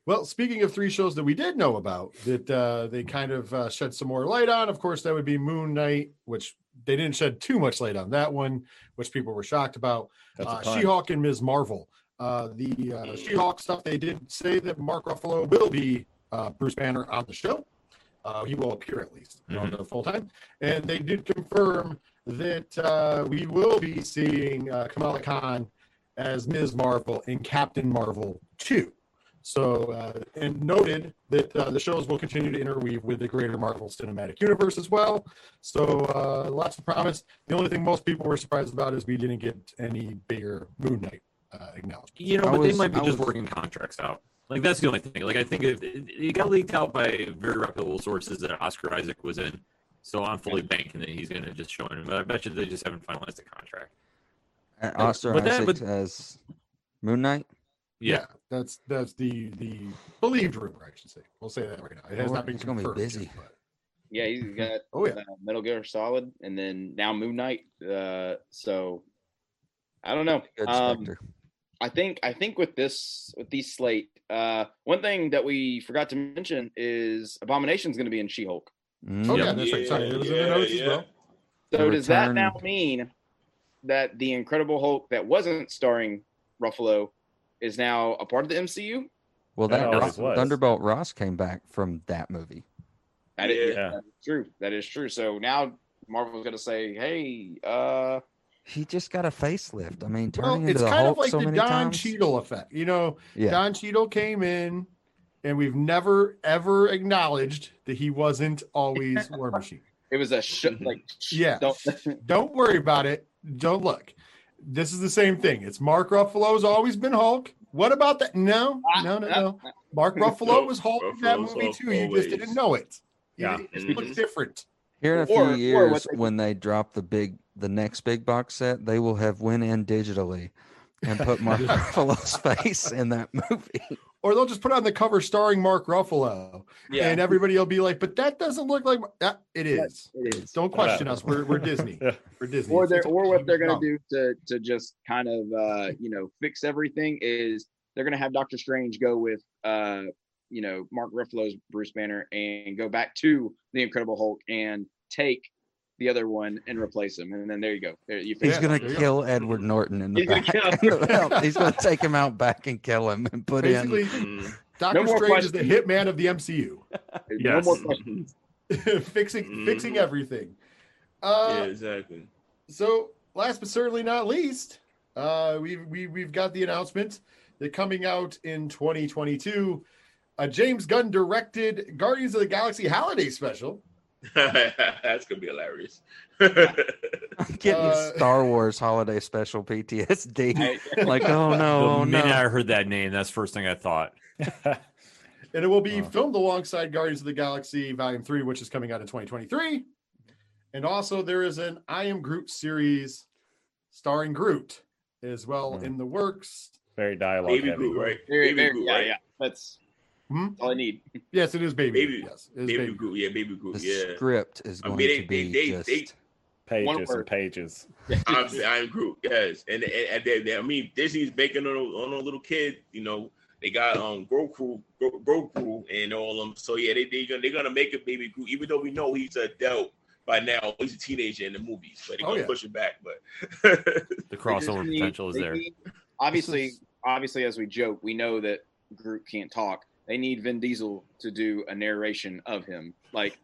Well, speaking of 3 shows that we did know about that they kind of shed some more light on, of course, that would be Moon Knight, which they didn't shed too much light on that one, which people were shocked about. She-Hulk and Ms. Marvel. The She-Hulk stuff, they did say that Mark Ruffalo will be Bruce Banner on the show. He will appear at least on the full time. And they did confirm that we will be seeing Kamala Khan as Ms. Marvel in Captain Marvel 2. So, and noted that the shows will continue to interweave with the greater Marvel Cinematic Universe as well. So, lots of promise. The only thing most people were surprised about is we didn't get any bigger Moon Knight acknowledgement. But they might be just working contracts out. That's the only thing. I think it got leaked out by very reputable sources that Oscar Isaac was in. So I'm fully banking that he's going to just show him. But I bet you they just haven't finalized the contract. Oscar Isaac as Moon Knight? Yeah, that's the believed rumor, I should say. We'll say that right now. It has not been confirmed. It's going to be busy. Yet, yeah, he's got Metal Gear Solid and then now Moon Knight. So I don't know. I think with these slate, one thing that we forgot to mention is Abomination's going to be in She-Hulk. Oh yeah, that's right. Sorry, it was in the notes as well. So does that now mean that the Incredible Hulk that wasn't starring Ruffalo is now a part of the MCU? Well, Thunderbolt Ross came back from that movie. That is true. That is true. So now Marvel's going to say, "Hey, he just got a facelift." I mean, turning it's into the kind Hulk of like so the many Don times. Cheadle effect. Don Cheadle came in, and we've never ever acknowledged that he wasn't always War Machine. It was a Don't worry about it. Don't look. This is the same thing. It's Mark Ruffalo's always been Hulk. What about that? No. Mark Ruffalo was Hulk in that Ruffalo's movie Hulk too. You just didn't always. know it. Yeah. It looks different. Here in a Or- few or years, what they- when they drop the next big box set, they will have went in digitally and put Mark Ruffalo's face in that movie. Or they'll just put on the cover starring Mark Ruffalo, Yeah. and everybody will be like, "But that doesn't look like that." It is. It is. Don't question us. We're Disney. We're Disney. Or It's what they're going huge to do to just kind of fix everything is they're going to have Doctor Strange go with Mark Ruffalo's Bruce Banner and go back to the Incredible Hulk and take the other one and replace him, and then there you go. There, you He's fix going it. to kill Edward Norton in the He's gonna back. kill He's going to take him out back and kill him and put Basically, in. Doctor No more Strange is the questions. hitman of the MCU, No more questions. fixing everything. Yeah, exactly. So, last but certainly not least, we've got the announcement that coming out in 2022, a James Gunn directed Guardians of the Galaxy holiday special. That's gonna be hilarious. I'm getting Star Wars holiday special PTSD. Like, oh no, The minute no. I heard that name, that's the first thing I thought. And it will be filmed alongside Guardians of the Galaxy Volume 3, which is coming out in 2023. And also there is an I Am Groot series starring Groot as well in the works. Very dialogue Baby heavy. Groot, right? Very, Baby very, Groot, yeah, right? yeah. That's Hmm? all I need. Yes, it is Baby. Baby, Groot. Yes, it is Baby Baby Groot. Yeah, Baby Groot. The Yeah. script is I going mean, to be they just. One Pages word. and pages. I'm Groot. Yes, and I mean Disney's banking on a little kid. You know, they got Grogu and all them. So yeah, they're gonna make a Baby Groot, even though we know he's an adult by now. He's a teenager in the movies, but they're gonna push it back. But The crossover They potential is they there. need- obviously, as we joke, we know that Groot can't talk. They need Vin Diesel to do a narration of him. Like,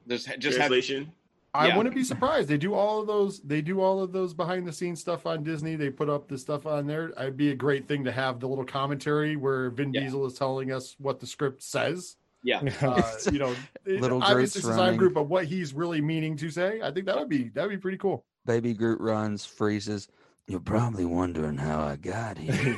just have translation. I Yeah. wouldn't be surprised. They do all of those. They do all of those behind the scenes stuff on Disney. They put up the stuff on there. It'd be a great thing to have the little commentary where Vin Diesel is telling us what the script says. Yeah. Little obviously Groot's this is I'm running. Groot, but what he's really meaning to say, I think that'd be pretty cool. Baby Groot runs, freezes. You're probably wondering how I got here.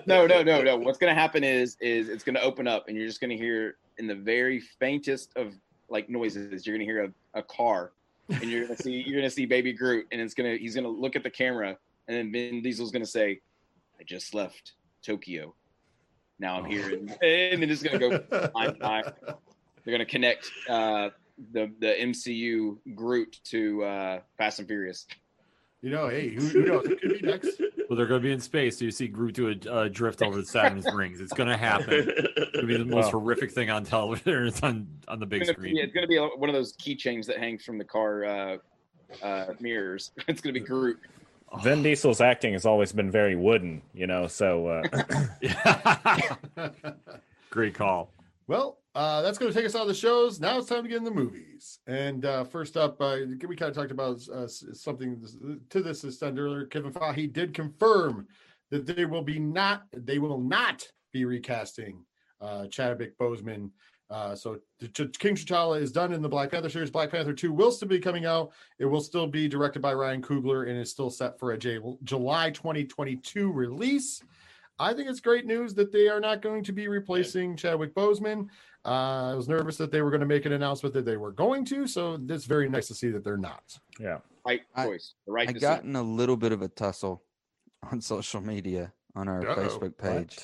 No. What's gonna happen is it's gonna open up, and you're just gonna hear in the very faintest of like noises, you're gonna hear a car, and you're gonna see Baby Groot, and he's gonna look at the camera, and then Vin Diesel's gonna say, "I just left Tokyo. Now I'm here," and then it's gonna go. They're gonna connect the MCU Groot to Fast and Furious. Hey, who knows? It could be next. Well, they're going to be in space, so you see Groot do a drift over the Saturn's rings. It's going to happen. It's going to be the most horrific thing on television. It's on the big screen. It's going to be one of those keychains that hangs from the car mirrors. It's going to be Groot. Vin Diesel's acting has always been very wooden, so. Great call. Well, that's going to take us out of the shows. Now it's time to get in the movies. And first up, we kind of talked about something to this extent earlier. Kevin Feige did confirm that they will not be recasting Chadwick Boseman. So King T'Challa is done in the Black Panther series. Black Panther 2 will still be coming out. It will still be directed by Ryan Coogler and is still set for a July 2022 release. I think it's great news that they are not going to be replacing Chadwick Boseman. I was nervous that they were going to make an announcement that they were going to, so it's very nice to see that they're not. Yeah. Right choice. The right I decision. got in a little bit of a tussle on social media on our Facebook page.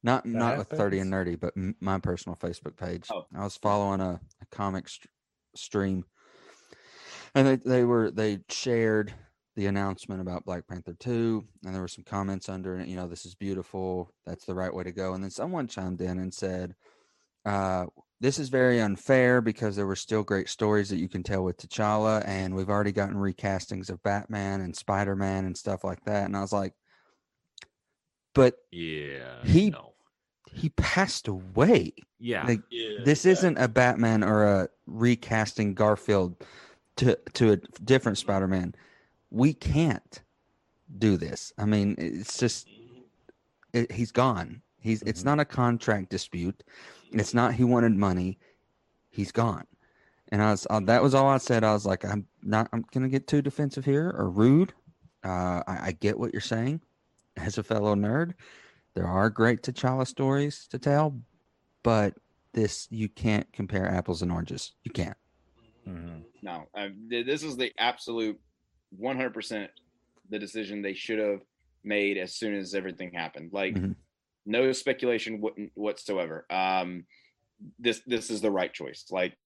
Not with 30 and Nerdy, but my personal Facebook page. Oh. I was following a comic stream, and they shared the announcement about Black Panther 2, and there were some comments under it, this is beautiful, that's the right way to go. And then someone chimed in and said, this is very unfair because there were still great stories that you can tell with T'Challa, and we've already gotten recastings of Batman and Spider-Man and stuff like that. And I was like, but he passed away. Yeah. This isn't a Batman or a recasting Garfield to a different Spider-Man. We can't do this. I mean, it's just he's gone. It's not a contract dispute. It's not he wanted money. He's gone. And that was all I said. I was like, I'm gonna get too defensive here or rude. I get what you're saying as a fellow nerd, There are great T'Challa stories to tell, but you can't compare apples and oranges. You can't. No, this is the absolute 100% the decision they should have made as soon as everything happened. Like, no speculation whatsoever. This is the right choice. Like,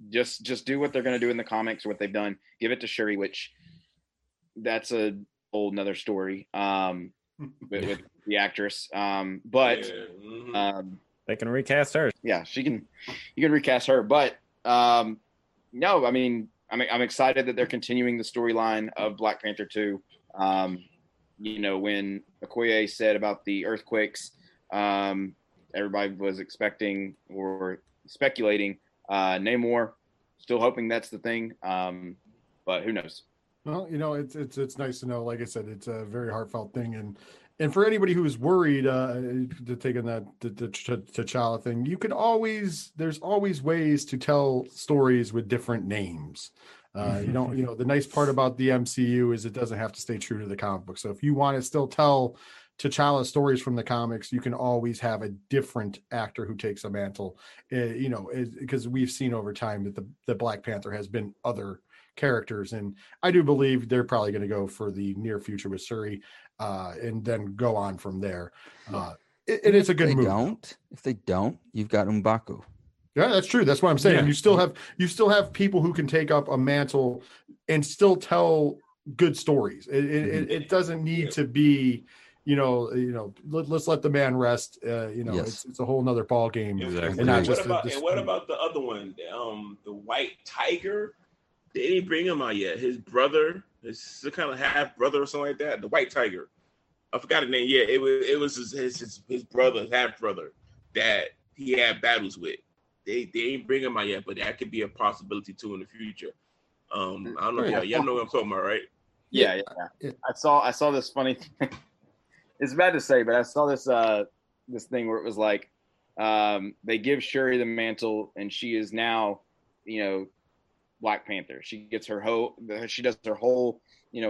just do what they're going to do in the comics or what they've done. Give it to Shuri, which that's a whole nother story. With the actress, but they can recast her. Yeah, you can recast her, but no, I mean, I'm excited that they're continuing the storyline of Black Panther 2. You know, when Okoye said about the earthquakes, everybody was expecting or speculating Namor. Still hoping that's the thing, but who knows? Well, you know, it's nice to know. Like I said, it's a very heartfelt thing, and for anybody who's worried to taking that T'Challa thing, there's always ways to tell stories with different names. The nice part about the MCU is it doesn't have to stay true to the comic book. So if you want to still tell T'Challa stories from the comics, you can always have a different actor who takes a mantle. Because we've seen over time that the Black Panther has been other characters, and I do believe they're probably going to go for the near future with Shuri, and then go on from there. It's a good move. If they don't, you've got M'Baku. Yeah, that's true. That's what I'm saying. Yeah. You still have people who can take up a mantle and still tell good stories. It doesn't need to be, let's let the man rest. Yes. It's a whole nother ball game. Exactly. And not what about the other one? The White Tiger? They didn't bring him out yet. His brother, his kind of half brother or something like that. The White Tiger. I forgot his name. Yeah, it was his brother, half brother that he had battles with. They ain't bring him out yet, but that could be a possibility too in the future. I don't know. Y'all know what I'm talking about, right? Yeah. I saw this funny thing. It's bad to say, but I saw this thing where it was like they give Shuri the mantle, and she is now, Black Panther. She gets she does her whole,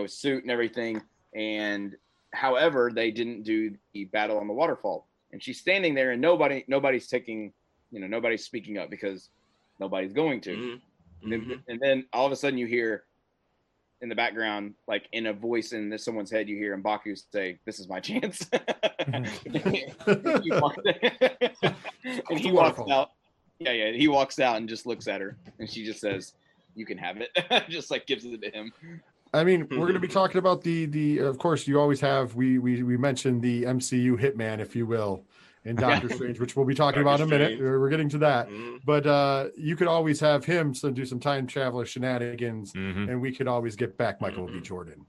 suit and everything. And however, they didn't do the battle on the waterfall, and she's standing there, and nobody's taking, nobody's speaking up because nobody's going to. And then all of a sudden you hear in the background, like in a voice in someone's head, you hear M'Baku say, "This is my chance." And he walks out. Yeah. He walks out and just looks at her, and she just says, "You can have it." Just like gives it to him. I mean, we're going to be talking about the of course, you always have, we mentioned the MCU hitman, if you will, in Doctor Strange, which we'll be talking about in a minute. We're getting to that. But you could always have him do some time traveler shenanigans, and we could always get back Michael B. Jordan.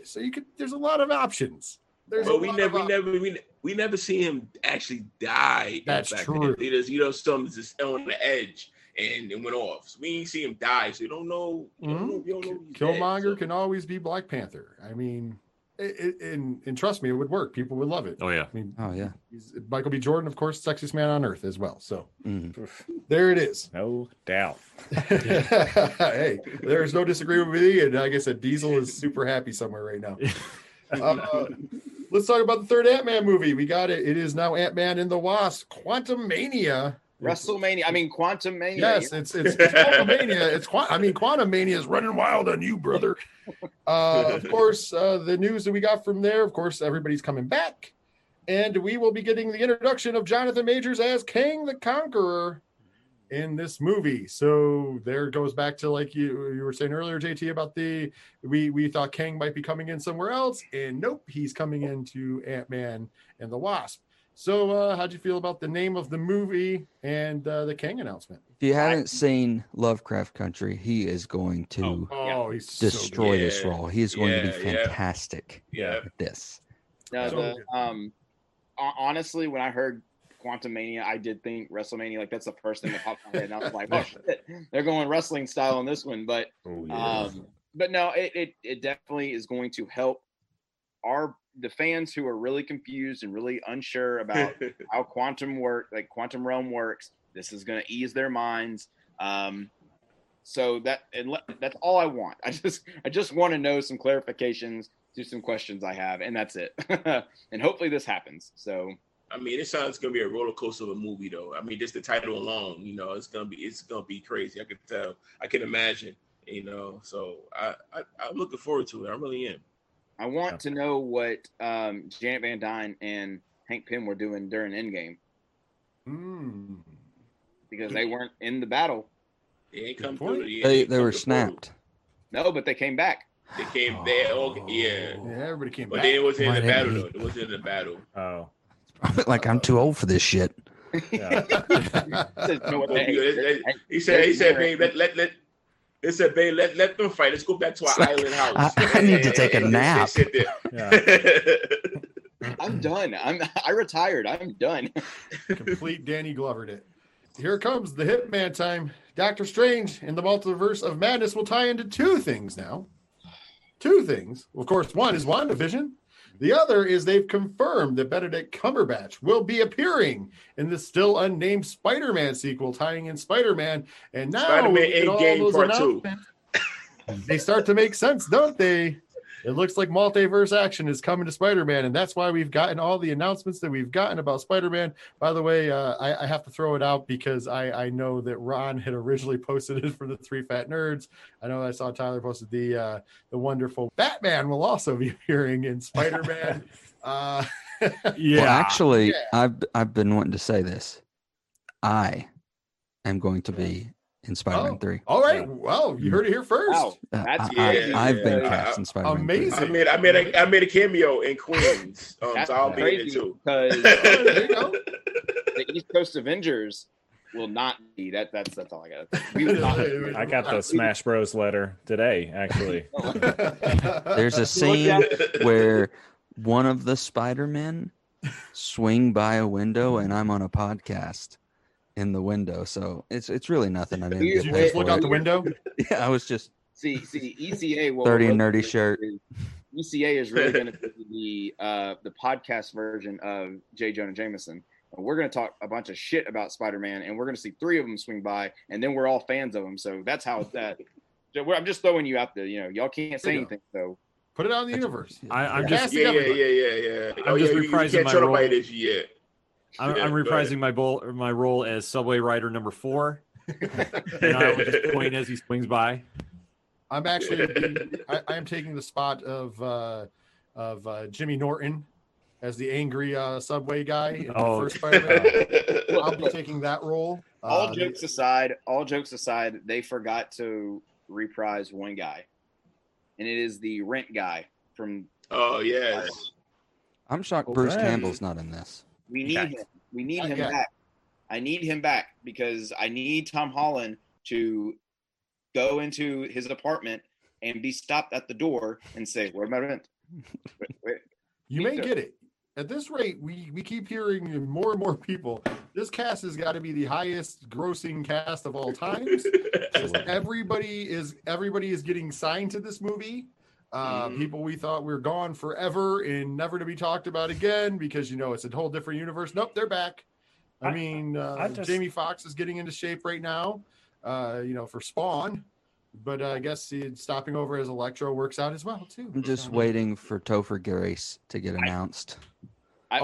So there's a lot of options. We never see him actually die. That's true. He does, something just on the edge and it went off. So we ain't see him die. So you don't know. You don't know Killmonger can always be Black Panther. I mean, and trust me, it would work. People would love it. Oh yeah. I mean, he's Michael B. Jordan, of course, sexiest man on earth as well. So there it is. No doubt. Hey, there's no disagreement with me. And like I said, Diesel is super happy somewhere right now. Let's talk about the third Ant-Man movie. We got it. It is now Ant-Man and the Wasp: Quantumania. WrestleMania. I mean, Quantum Mania. Yes, it's Quantumania. Quantum Mania is running wild on you, brother. Of course, the news that we got from there, of course, everybody's coming back. And we will be getting the introduction of Jonathan Majors as Kang the Conqueror in this movie. So there goes back to, like you were saying earlier, JT, about we thought Kang might be coming in somewhere else, and nope, he's coming into Ant-Man and the Wasp. So how'd you feel about the name of the movie and the Kang announcement? If you haven't seen Lovecraft Country, he is going to he's destroy this role. He is going to be fantastic at this. Honestly, when I heard Quantumania, I did think WrestleMania. Like, that's the first thing that popped in my head, and I was like, "Oh shit, they're going wrestling style on this one." But but no, it definitely is going to help the fans who are really confused and really unsure about how quantum realm works. This is going to ease their minds. So that's all I want. I just want to know some clarifications to some questions I have, and that's it. And hopefully this happens. So I mean, it sounds gonna be a roller coaster of a movie, though. I mean, just the title alone, it's gonna be crazy. I can tell. I can imagine. So I'm looking forward to it. I really am. I want to know what Janet Van Dyne and Hank Pym were doing during Endgame. Because they weren't in the battle. They ain't come through. They were snapped. No, but they came back. They came there. Yeah, everybody came but back. But it wasn't in the battle, though. It wasn't in the battle. Oh. Like, I'm too old for this shit. Yeah. He said, babe, let them fight. Let's go back to our island house. I need to take a nap. They sit there. I'm done. I retired. I'm done. Complete Danny Glovered it. Here comes the Hitman time. Doctor Strange and the Multiverse of Madness will tie into two things now. Two things. Of course, one is WandaVision. The other is they've confirmed that Benedict Cumberbatch will be appearing in the still unnamed Spider-Man sequel, tying in Spider-Man. And now Spider-Man Endgame Part 2. They start to make sense, don't they? It looks like multiverse action is coming to Spider-Man, and that's why we've gotten all the announcements that we've gotten about Spider-Man. By the way, I have to throw it out because I know that Ron had originally posted it for the Three Fat Nerds. I know I saw Tyler posted the wonderful Batman will also be appearing in Spider-Man. Well, actually, I've been wanting to say this. I am going to be in Spider-Man 3. All right. Well, you heard it here first. Wow. That's I've been cast in Spider-Man. Amazing. 3. I made a cameo in Queens. So I'll be in it too. Because the East Coast Avengers will not be. That's all I got. I got the Smash Bros letter today, actually. There's a scene where one of the Spider-Men swing by a window, and I'm on a podcast in the window, so it's really nothing. I didn't Did you just look out the window? Yeah, I was just see ECA. 30 and nerdy shirt. ECA is really going to be the podcast version of J. Jonah Jameson. And we're going to talk a bunch of shit about Spider-Man, and we're going to see 3 of them swing by, and then we're all fans of them. So that's how it's that. I'm just throwing you out there. Y'all can't say anything. So put it out in the universe. I'm just yeah. I'm just reprising my role. I'm Yeah, reprising my role as Subway Rider number 4, and I will just point as he swings by. I'm actually I am taking the spot of Jimmy Norton as the angry subway guy in the first Spider-Man. I'll be taking that role. All jokes aside, they forgot to reprise one guy, and it is the rent guy from. Oh yes. I'm shocked Bruce Campbell's not in this. We need him. We need him back. I need him back because I need Tom Holland to go into his apartment and be stopped at the door and say, "Where's my rent?" You may get it. At this rate, we keep hearing more and more people. This cast has got to be the highest grossing cast of all times. Everybody is getting signed to this movie. People we thought were gone forever and never to be talked about again because it's a whole different universe. Nope, they're back. Jamie Foxx is getting into shape right now, for Spawn, but I guess stopping over as Electro works out as well too. I'm just waiting for Topher Grace to get announced.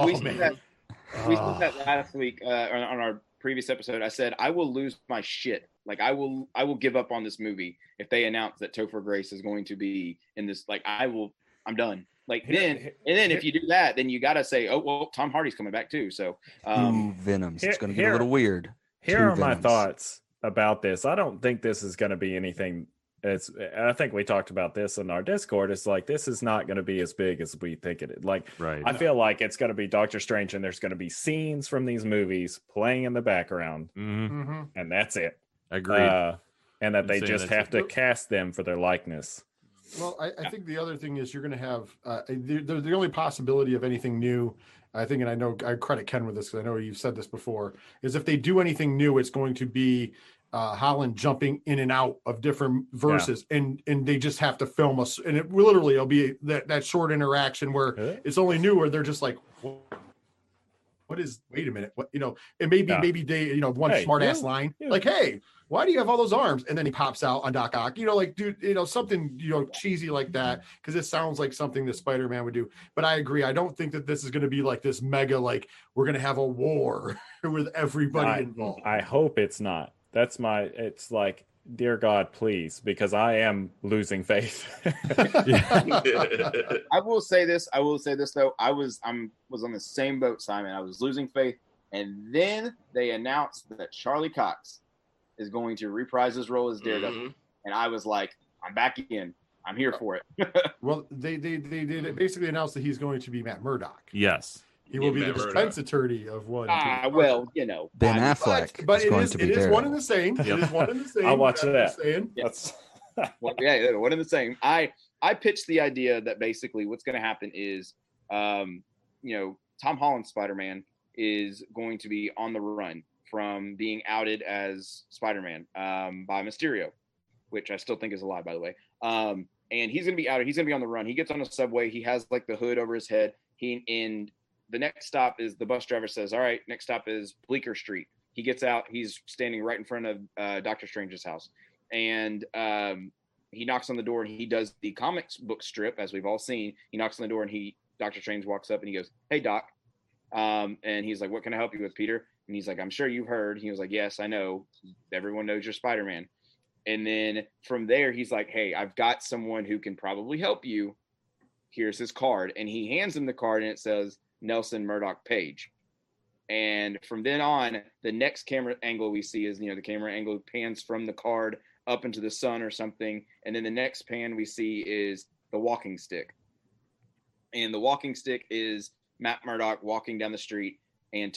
We said that last week on our previous episode. I said I will lose my shit. Like I will give up on this movie if they announce that Topher Grace is going to be in this. Like I'm done. Like then if you do that, then you got to say, oh well, Tom Hardy's coming back too. So Venoms. It's going to get a little weird. Here are my thoughts about this. I don't think this is going to be anything. I think we talked about this in our Discord. It's like this is not going to be as big as we think it is. Like, right. I feel like it's going to be Doctor Strange, and there's going to be scenes from these movies playing in the background, and that's it. Agreed. And that they just have to cast them for their likeness. Well, I think the other thing is you're going to have the only possibility of anything new. I think, and I know I credit Ken with this because I know you've said this before, is if they do anything new, it's going to be Holland jumping in and out of different verses, and they just have to film us, and it'll be that short interaction where it's only new, where they're just like, what wait a minute, what, and maybe they, one Hey, smart ass line, like, hey, why do you have all those arms? And then he pops out on Doc Ock, like, dude, something, cheesy like that. Cause it sounds like something that Spider-Man would do. But I agree. I don't think that this is going to be like this mega, like we're going to have a war with everybody involved. I hope it's not. It's like, dear God, please, because I am losing faith. I will say this though. I was on the same boat, Simon. I was losing faith, and then they announced that Charlie Cox is going to reprise his role as Daredevil, and I was like, I'm back in. I'm here for it. Well, they basically announced that he's going to be Matt Murdock. Yes. He will be the defense attorney of one. Well, Ben Affleck but is going to be it is Daredevil. one and the same. It is one and the same. I'll watch that. That's one and the same. I pitched the idea that basically what's going to happen is, Tom Holland's Spider-Man is going to be on the run from being outed as Spider-Man by Mysterio, which I still think is a lie, by the way. And he's going to be outed. He's going to be on the run. He gets on a subway. He has like the hood over his head. The next stop is the bus driver says, all right, next stop is Bleecker Street. He gets out. He's standing right in front of Doctor Strange's house. And he knocks on the door, and he does the comics book strip, as we've all seen. He knocks on the door, and Doctor Strange walks up, and he goes, hey, Doc. And he's like, what can I help you with, Peter? And he's like, I'm sure you've heard. He was like, yes, I know. Everyone knows you're Spider-Man. And then from there, he's like, hey, I've got someone who can probably help you. Here's his card. And he hands him the card, and it says, Nelson Murdoch Page. And from then on, the next camera angle we see is, the camera angle pans from the card up into the sun or something. And then the next pan we see is the walking stick. And the walking stick is Matt Murdock walking down the street, and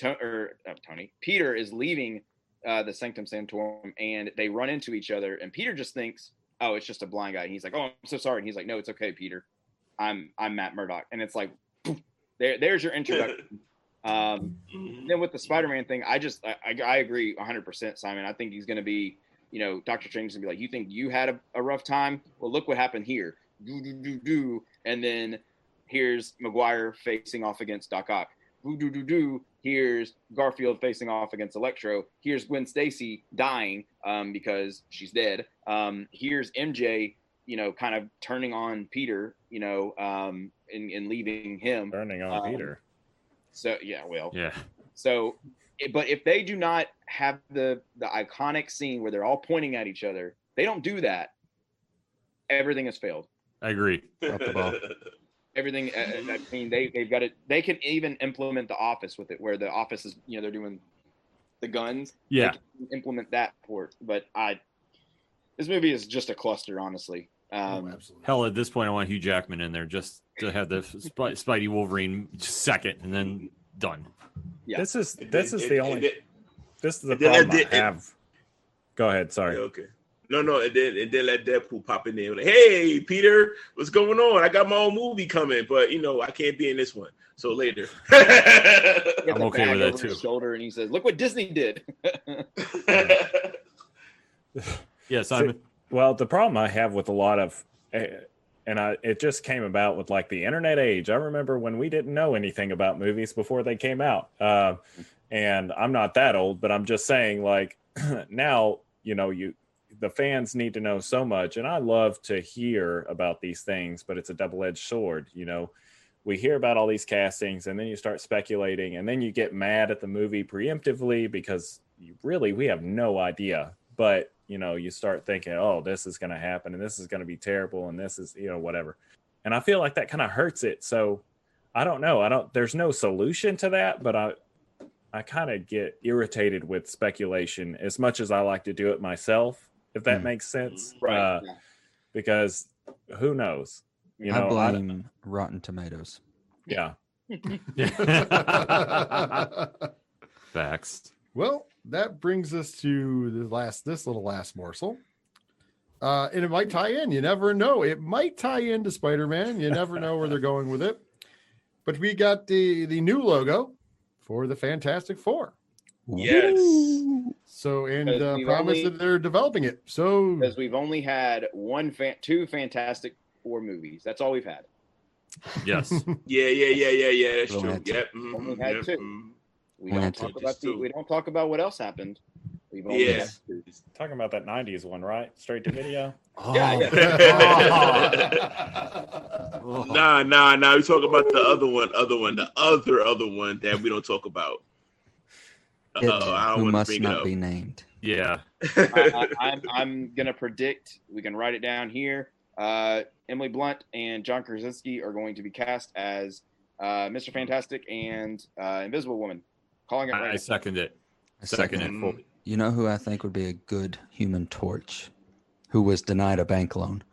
Peter is leaving the Sanctum Sanctorum, and they run into each other. And Peter just thinks, oh, it's just a blind guy. And he's like, oh, I'm so sorry. And he's like, no, it's okay, Peter. I'm Matt Murdock. And it's like, poof, there's your introduction. Then with the Spider-Man thing, I agree 100%, Simon. I think he's going to be, Doctor Strange is going to be like, you think you had a rough time? Well, look what happened here. And then here's Maguire facing off against Doc Ock. Here's Garfield facing off against Electro. Here's Gwen Stacy dying because she's dead. Here's MJ, kind of turning on Peter, and leaving him. Turning on Peter. So, yeah, well. Yeah. So, but if they do not have the iconic scene where they're all pointing at each other, they don't do that, everything has failed. I agree. Drop the ball. Everything, I mean, they've got it. They can even implement The Office with it, where The Office is, they're doing the guns. Yeah. They can implement that port. But this movie is just a cluster, honestly. Hell, at this point, I want Hugh Jackman in there just to have the Spidey Wolverine second, and then done. Yeah. This is the problem I have. Go ahead. Sorry. Okay. No, and then let Deadpool pop in there. Like, hey, Peter, what's going on? I got my own movie coming, but I can't be in this one. So later. I'm okay with that too. His shoulder, and he says, "Look what Disney did." Yeah, Simon. Well, the problem I have with a lot of, it just came about with like the internet age. I remember when we didn't know anything about movies before they came out. And I'm not that old, but I'm just saying, like, now, the fans need to know so much. And I love to hear about these things, but it's a double-edged sword. We hear about all these castings, and then you start speculating, and then you get mad at the movie preemptively because we have no idea. But you start thinking, oh, this is going to happen, and this is going to be terrible, and this is, whatever. And I feel like that kind of hurts it. So I don't know. There's no solution to that, but I kind of get irritated with speculation as much as I like to do it myself, if that makes sense. Right. Because who knows? I blame Rotten Tomatoes. Yeah. Facts. Well, that brings us to this little last morsel. And it might tie in. You never know. It might tie into Spider-Man. You never know where they're going with it. But we got the new logo for the Fantastic Four. Yes. So, and promise that they're developing it. So, because we've only had two Fantastic Four movies. That's all we've had. Yes. Yeah. That's true. Yep. Only had two. We don't talk about what else happened. We've only had two. Talking about that 90s one, right? Straight to video. Yeah. Nah. We talk about the other one, the other one that we don't talk about. It, I don't who want to must bring it not up. be named. Yeah. I'm gonna predict. We can write it down here. Emily Blunt and John Krasinski are going to be cast as Mr. Fantastic and Invisible Woman. Calling it right. I second it. Second it fully. You know who I think would be a good Human Torch, who was denied a bank loan?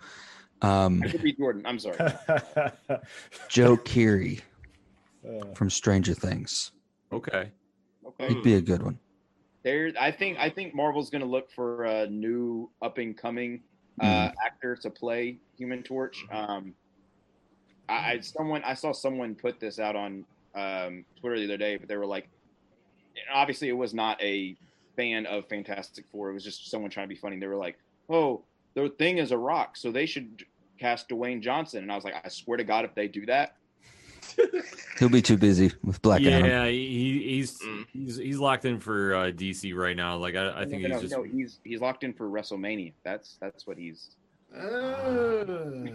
It could be Jordan. I'm sorry. Joe Keery from Stranger Things. Okay. He'd be a good one. I think Marvel's going to look for a new up and coming actor to play Human Torch. I saw someone put this out on Twitter the other day, but they were like, obviously it was not a fan of Fantastic Four. It was just someone trying to be funny. They were like, "Oh, the Thing is a rock, so they should cast Dwayne Johnson." And I was like, I swear to God, if they do that, he'll be too busy with Black Adam. Yeah, he's locked in for DC right now. Like I think he's locked in for WrestleMania. That's what he's. Probably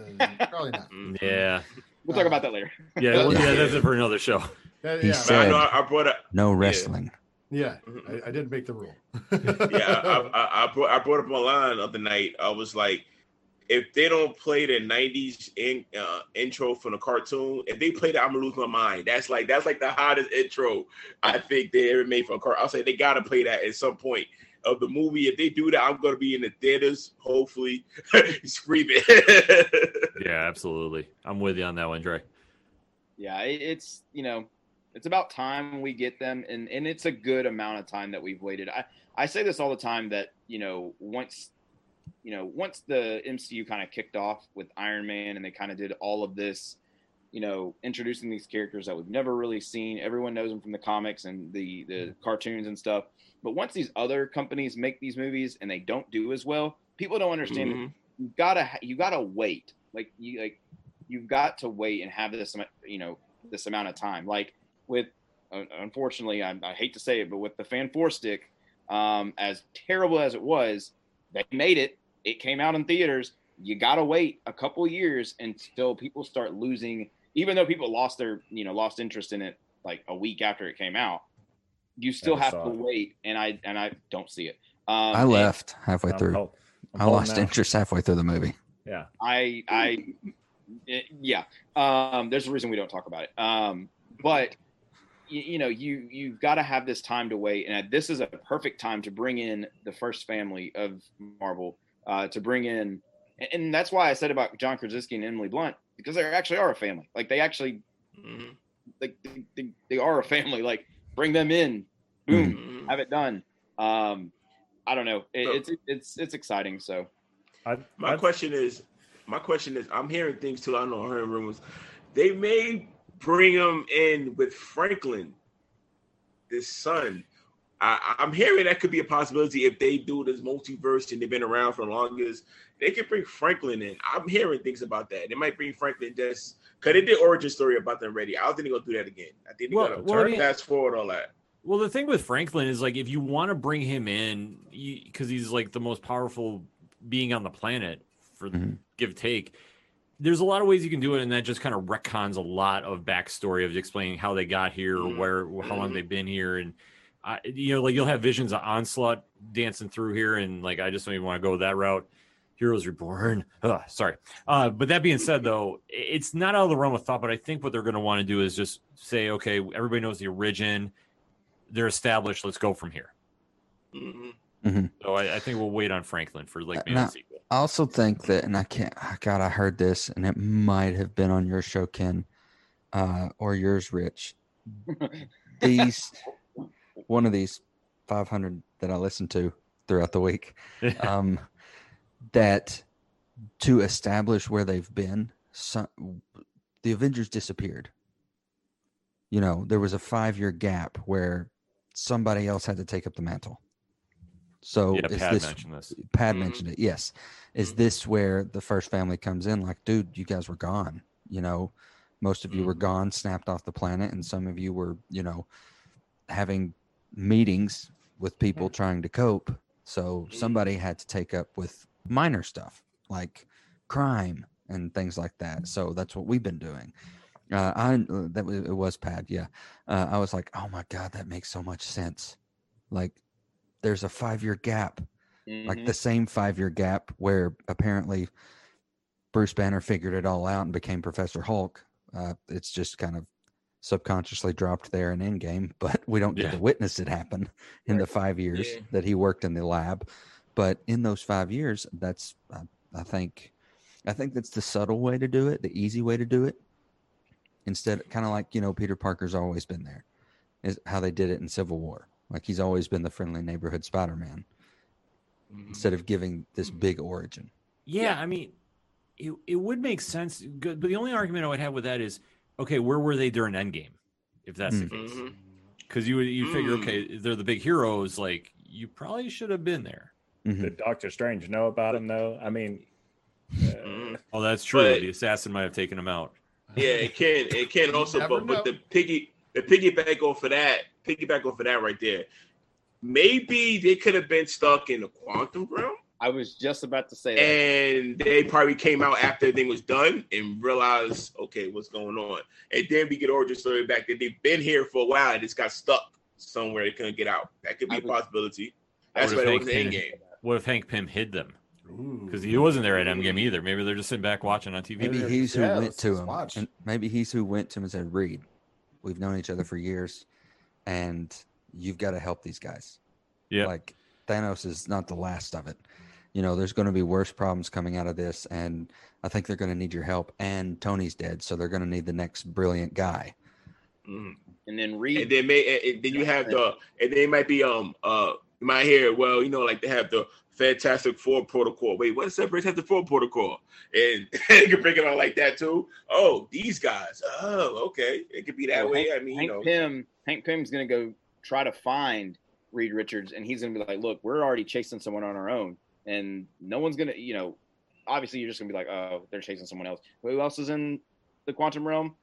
not. Yeah, we'll talk about that later. Yeah, that's it for another show. He said, I brought up no wrestling. Yeah, I didn't make the rule. I brought up online the other night. I was like, if they don't play the '90s intro from the cartoon, if they play that, I'm gonna lose my mind. That's like the hottest intro I think they ever made for a cartoon. I'll say they gotta play that at some point of the movie. If they do that, I'm gonna be in the theaters, hopefully, screaming. Yeah, absolutely. I'm with you on that one, Dre. Yeah, it's it's about time we get them, and it's a good amount of time that we've waited. I say this all the time that once the MCU kind of kicked off with Iron Man and they kind of did all of this, introducing these characters that we've never really seen. Everyone knows them from the comics and the cartoons and stuff. But once these other companies make these movies and they don't do as well, people don't understand that you gotta wait. You've got to wait and have this this amount of time. Like with unfortunately, I hate to say it, but with the Fan 4 stick, as terrible as it was, they made it. It came out in theaters. You gotta wait a couple years until people start losing. Even though people lost lost interest in it like a week after it came out, you still have to wait. And I don't see it. I left halfway through. I lost interest halfway through the movie. Yeah. There's a reason we don't talk about it. But you've got to have this time to wait, and this is a perfect time to bring in the first family of Marvel, to bring in, and that's why I said about John Krasinski and Emily Blunt, because they actually are a family. Like they actually, they are a family. Like bring them in, boom, have it done. I don't know. It's exciting. So, my question is, I'm hearing things too. I don't know. I'm hearing rumors. They may bring him in with Franklin, his son. I'm hearing that could be a possibility if they do this multiverse and they've been around for the longest. They could bring Franklin in. I'm hearing things about that. They might bring Franklin just because they did origin story about them already. I don't think they're gonna do that again. I think they're gonna fast forward all that. Well, the thing with Franklin is like if you want to bring him in because he's like the most powerful being on the planet for give take. There's a lot of ways you can do it, and that just kind of retcons a lot of backstory of explaining how they got here or how long they've been here, and you'll have visions of Onslaught dancing through here, and like I just don't even want to go that route. Heroes Reborn. Sorry, but that being said, though, it's not out of the realm of thought. But I think what they're going to want to do is just say, okay, everybody knows the origin, they're established. Let's go from here. So I think we'll wait on Franklin for maybe the sequel. I also think that, and I heard this, and it might have been on your show, Ken, or yours, Rich. One of these 500 that I listened to throughout the week, that to establish where they've been, the Avengers disappeared. There was a 5-year gap where somebody else had to take up the mantle. So Pat mentioned it. Yes. Is this where the first family comes in? Like, dude, you guys were gone. Most of you were gone, snapped off the planet, and some of you were, having meetings with people trying to cope. So somebody had to take up with minor stuff like crime and things like that. So that's what we've been doing. It was Pad. Yeah. I was like, oh my God, that makes so much sense. Like there's a 5-year gap, like the same 5-year gap where apparently Bruce Banner figured it all out and became Professor Hulk. It's just kind of subconsciously dropped there in Endgame, but we don't get to witness it happen in the 5 years that he worked in the lab. But in those 5 years, that's I think that's the subtle way to do it, the easy way to do it. Instead, kind of like, Peter Parker's always been there, is how they did it in Civil War. Like he's always been the friendly neighborhood Spider-Man instead of giving this big origin. Yeah, I mean, it would make sense. But the only argument I would have with that is, okay, where were they during Endgame? If that's the case, because you figure, okay, they're the big heroes. Like you probably should have been there. Did Doctor Strange know about him though? I mean, oh, that's true. But the assassin might have taken him out. Yeah, it can also, but the piggyback off of that right there. Maybe they could have been stuck in the quantum realm. I was just about to say that. And they probably came out after everything was done and realized, okay, what's going on? And then we get origin story back that they've been here for a while and just got stuck somewhere they couldn't get out. That could be a possibility. That's why it was the Endgame. What if Hank Pym hid them? Because he wasn't there at Endgame either. Maybe they're just sitting back watching on TV. Maybe he's who went to him. And maybe he's who went to him and said, Reed, we've known each other for years, and you've got to help these guys. Yeah. Like Thanos is not the last of it. There's going to be worse problems coming out of this, and I think they're going to need your help. And Tony's dead, so they're going to need the next brilliant guy. And then Reed. And then you have and they might be you might hear, well, like they have the Fantastic Four protocol. Wait, what's that Fantastic Four protocol? And they can break it out like that too. Oh, these guys. Oh, okay. It could be that way. I mean, Hank Pym's going to go try to find Reed Richards, and he's going to be like, look, we're already chasing someone on our own. And no one's going to, obviously you're just going to be like, oh, they're chasing someone else. Who else is in the quantum realm?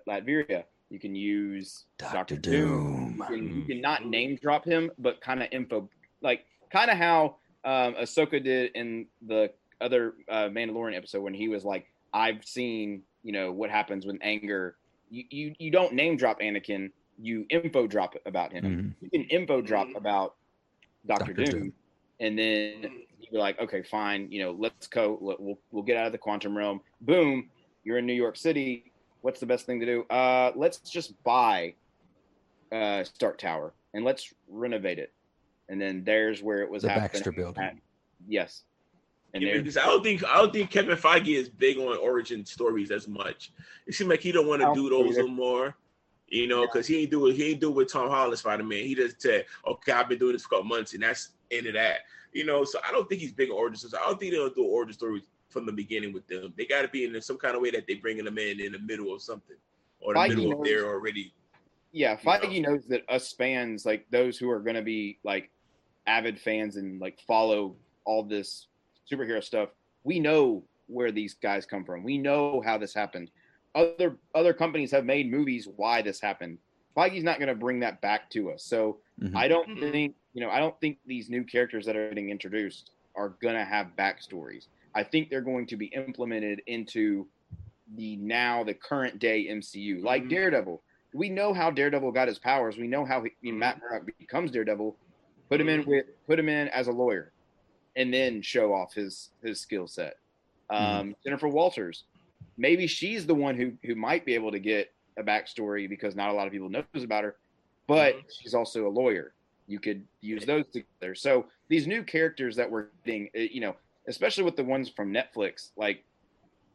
Latveria. You can use Dr. Doom. You can not name drop him, but kind of info, like kind of how Ahsoka did in the other Mandalorian episode when he was like, I've seen, what happens with anger. You don't name drop Anakin. You info drop about him. You can info drop about Dr. Doom. And then you'd be like, okay, fine, let's go. We'll get out of the quantum realm. Boom, you're in New York City. What's the best thing to do? Let's just buy Stark Tower and let's renovate it. And then there's where it was the happening. Baxter Building. Yes. And because I don't think Kevin Feige is big on origin stories as much. It seems like he don't want to do those no more. Because he ain't do it with Tom Holland Spider-Man. He just said, okay, I've been doing this for a couple months, and that's end of that. So I don't think he's big on origin stories. I don't think they'll do origin stories from the beginning with them. They got to be in some kind of way that they bringing them in the middle of something, or the middle of there already. Yeah, Feige knows that us fans, like those who are going to be like avid fans and like follow all this superhero stuff, we know where these guys come from. We know how this happened. Other companies have made movies why this happened. Feige's not going to bring that back to us. So I don't think, I don't think these new characters that are getting introduced are going to have backstories. I think they're going to be implemented into the current day MCU, like Daredevil. We know how Daredevil got his powers. We know how Matt Murdock becomes Daredevil. Put him in as a lawyer, and then show off his skill set. Jennifer Walters, maybe she's the one who might be able to get a backstory because not a lot of people knows about her, but she's also a lawyer. You could use those together. So these new characters that we're getting, especially with the ones from Netflix, like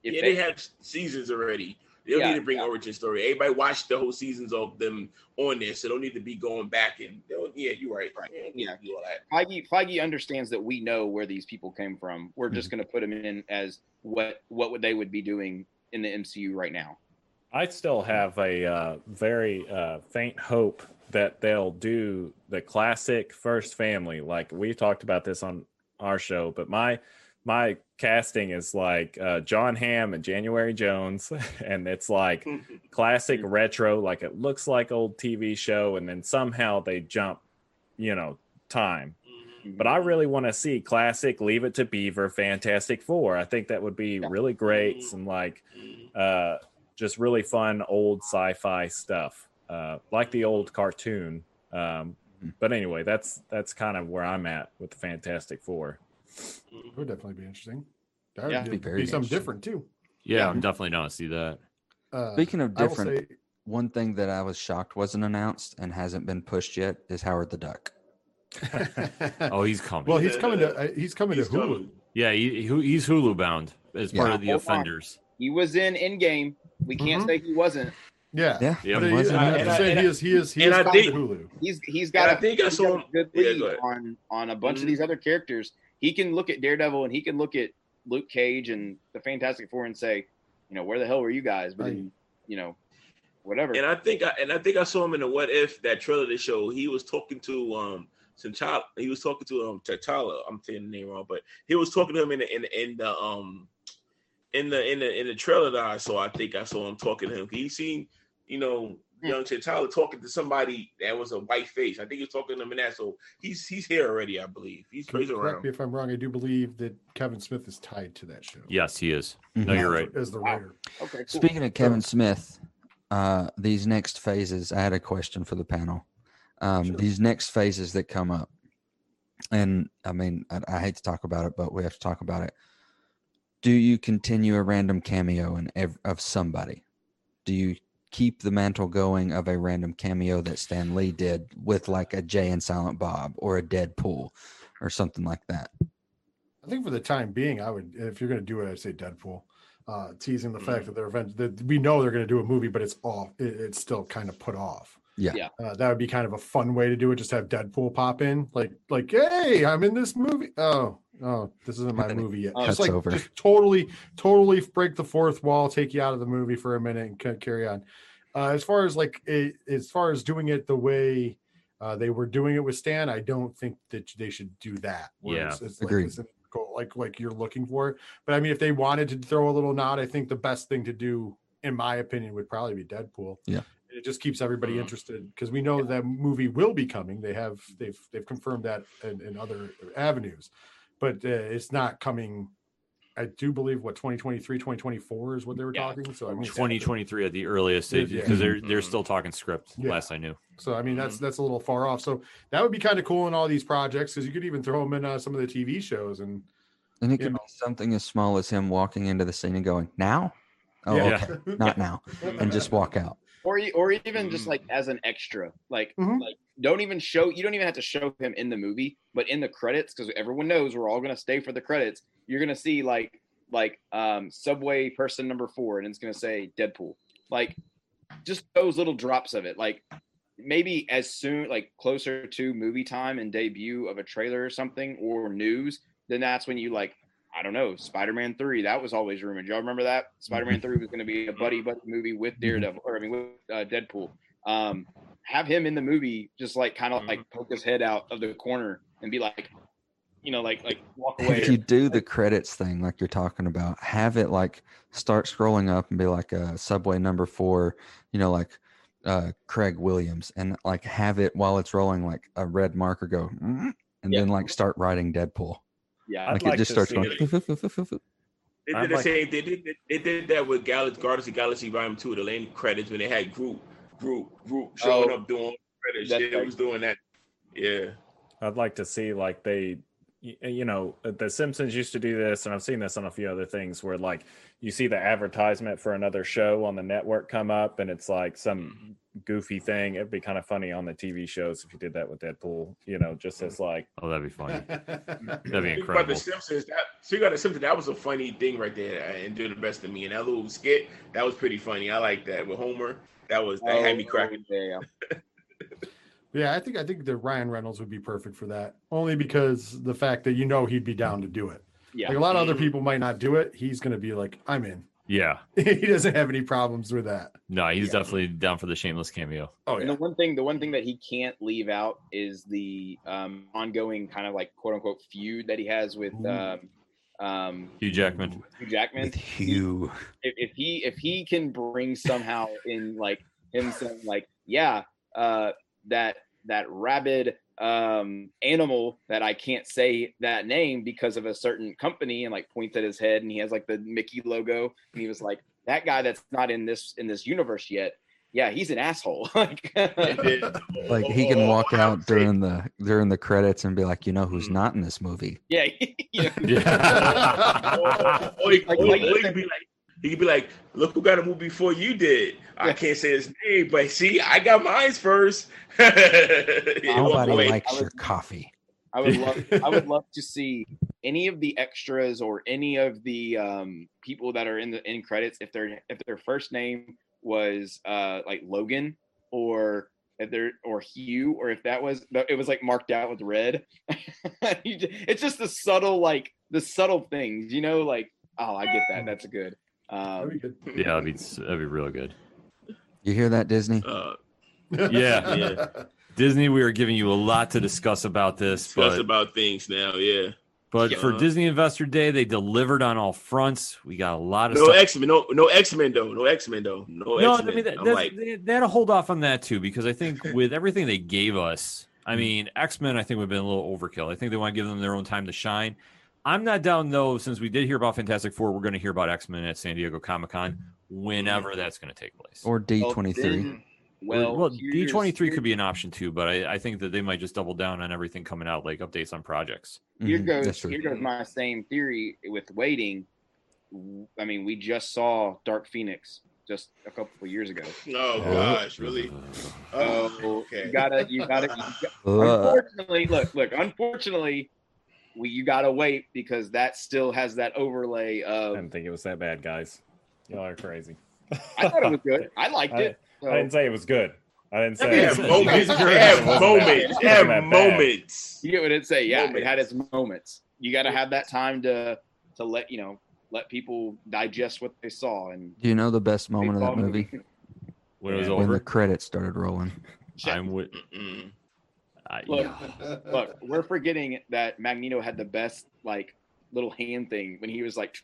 they have seasons already. They don't need to bring origin story. Everybody watched the whole seasons of them on there, so don't need to be going back and you're right. Yeah, Feige understands that we know where these people came from. We're just going to put them in as what they would be doing in the MCU right now. I still have a very faint hope that they'll do the classic first family. Like we talked about this on our show, but my my casting is like John Hamm and January Jones, and it's like classic retro, like it looks like old TV show, and then somehow they jump, time. But I really want to see classic Leave It to Beaver, Fantastic Four. I think that would be really great. Some like just really fun old sci-fi stuff, like the old cartoon. But anyway, that's kind of where I'm at with the Fantastic Four. It would definitely be interesting. That would very be something interesting. different too. Yeah, I'm definitely down to see that. Speaking of I will different, say- one thing that I was shocked wasn't announced and hasn't been pushed yet is Howard the Duck. Oh, he's coming. Well, he's coming to Hulu. Yeah, he's Hulu bound as part of the Hold on. offenders. He was in Endgame. We can't say he wasn't. Yeah, Yeah. Yeah, But wasn't I he? have to say he is and I coming to think- Hulu. He's got And I think I saw him- a good Yeah, lead go ahead. on a bunch of these other characters. He can look at Daredevil and he can look at Luke Cage and the Fantastic Four and say, where the hell were you guys? But then, whatever. And I think I saw him in the What If, that trailer they showed. He was talking to T'Challa. He was talking to T'Challa. I'm saying the name wrong, but he was talking to him in the trailer that I saw. I think I saw him talking to him. He seen young T'Challa talking to somebody that was a white face. I think he's talking to him in that. So he's here already, I believe. He's Correct around. me if I'm wrong. I do believe that Kevin Smith is tied to that show. Yes, he is. No, you're right. As the writer. Okay, cool. Speaking of Kevin Smith, these next phases, I had a question for the panel. These next phases that come up, and I mean, I hate to talk about it, but we have to talk about it. Do you continue a random cameo of somebody? Do you keep the mantle going of a random cameo that Stan Lee did with like a Jay and Silent Bob or a Deadpool or something like that? I think for the time being, I would, if you're going to do it, I'd say Deadpool. Teasing the fact that that we know they're going to do a movie, but it's off. It's still kind of put off. Yeah. That would be kind of a fun way to do it. Just have Deadpool pop in, like, hey, I'm in this movie. Oh, this isn't my movie yet. Just like, over. just totally break the fourth wall, take you out of the movie for a minute, and carry on. As far as doing it the way they were doing it with Stan, I don't think that they should do that. Yeah, it's agreed. Like you're looking for it. But I mean, if they wanted to throw a little nod, I think the best thing to do, in my opinion, would probably be Deadpool. Yeah. It just keeps everybody interested because we know that movie will be coming. They've confirmed that in other avenues, but it's not coming. I do believe 2023, 2024 is what they were talking. So I mean, 2023 at the earliest stage because they're still talking script. Yeah. Last I knew. So I mean, that's a little far off. So that would be kind of cool in all these projects because you could even throw them in some of the TV shows and it could be something as small as him walking into the scene and going, "Now? Oh, Yeah. okay, not now," and just walk out. Or even just like as an extra, like you don't even have to show him in the movie, but in the credits, because everyone knows we're all gonna stay for the credits. You're gonna see like subway person number 4, and it's gonna say Deadpool. Like just those little drops of it, like maybe as soon like closer to movie time and debut of a trailer or something or news, then that's when you like. I don't know, Spider-Man 3, that was always rumored. Y'all remember that? Spider-Man 3 was going to be a buddy movie with Daredevil, with Deadpool. Have him in the movie, just like kind of like poke his head out of the corner and be like, like walk away. If you do the credits thing like you're talking about, have it like start scrolling up and be like a subway number 4, like Craig Williams, and like have it while it's rolling like a red marker go, and then like start writing Deadpool. Yeah, like it just starts going. They did the same. They did that with Guardians of the Galaxy Volume 2, the end credits when they had Groot showing up doing credits. It was doing that. Yeah, I'd like to see like they, the Simpsons used to do this, and I've seen this on a few other things where like you see the advertisement for another show on the network come up, and it's like some goofy thing. It'd be kind of funny on the TV shows if you did that with Deadpool, just as like, oh, that'd be funny. That'd be But incredible. the Simpsons, that was a funny thing right there, and Do the Best of Me, and that little skit that was pretty funny. I like that with Homer. That had me cracking. Yeah, I think that Ryan Reynolds would be perfect for that. Only because the fact that he'd be down to do it. Yeah. Like a lot of other people might not do it. He's going to be like, I'm in. Yeah. He doesn't have any problems with that. No, he's definitely down for the shameless cameo. Oh yeah. And the one thing that he can't leave out is the ongoing kind of like quote unquote feud that he has with Hugh Jackman. With Hugh. If he can bring somehow in like him saying like, yeah, that rabid animal that I can't say that name because of a certain company, and like points at his head, and he has like the Mickey logo, and he was like, that guy that's not in this universe yet, yeah, he's an asshole. Like he can walk out during the credits and be like, you know who's not in this movie? Yeah. He could be like, look who got a movie before you did. I can't say his name, but see, I got mine first. Nobody likes your coffee. I would love to see any of the extras or any of the people that are in the end credits if their first name was like Logan or Hugh, or if it was like marked out with red. It's just the subtle things, you know, like, oh, I get that. That's good. That'd be good. Yeah, that'd be real good. You hear that, Disney? Yeah. Disney, we are giving you a lot to discuss about this. About things now, yeah. But for Disney Investor Day, they delivered on all fronts. We got a lot of no stuff. X-Men, no X-Men though. No X-Men though. No X-Men. I mean, they had to hold off on that too, because I think with everything they gave us, I mean, X-Men, I think would have been a little overkill. I think they want to give them their own time to shine. I'm not down though, since we did hear about Fantastic Four, we're going to hear about X-Men at San Diego Comic-Con whenever that's going to take place. Or D23. Well, D23 could be an option too, but I think that they might just double down on everything coming out, like updates on projects. Here goes my same theory with waiting. I mean, we just saw Dark Phoenix just a couple of years ago. Oh gosh, really? Oh, okay. You gotta. Unfortunately, look. Unfortunately, you gotta wait because that still has that overlay of. I didn't think it was that bad, guys. Y'all are crazy. I thought it was good. I liked it. I didn't say it was good. I didn't say it had moments. You get what it say? Yeah, it had its moments. You got to have that time to let people digest what they saw. And do you know the best moment of that movie? When it was when over? the credits started rolling. I'm with. Look, we're forgetting that Magneto had the best like little hand thing when he was like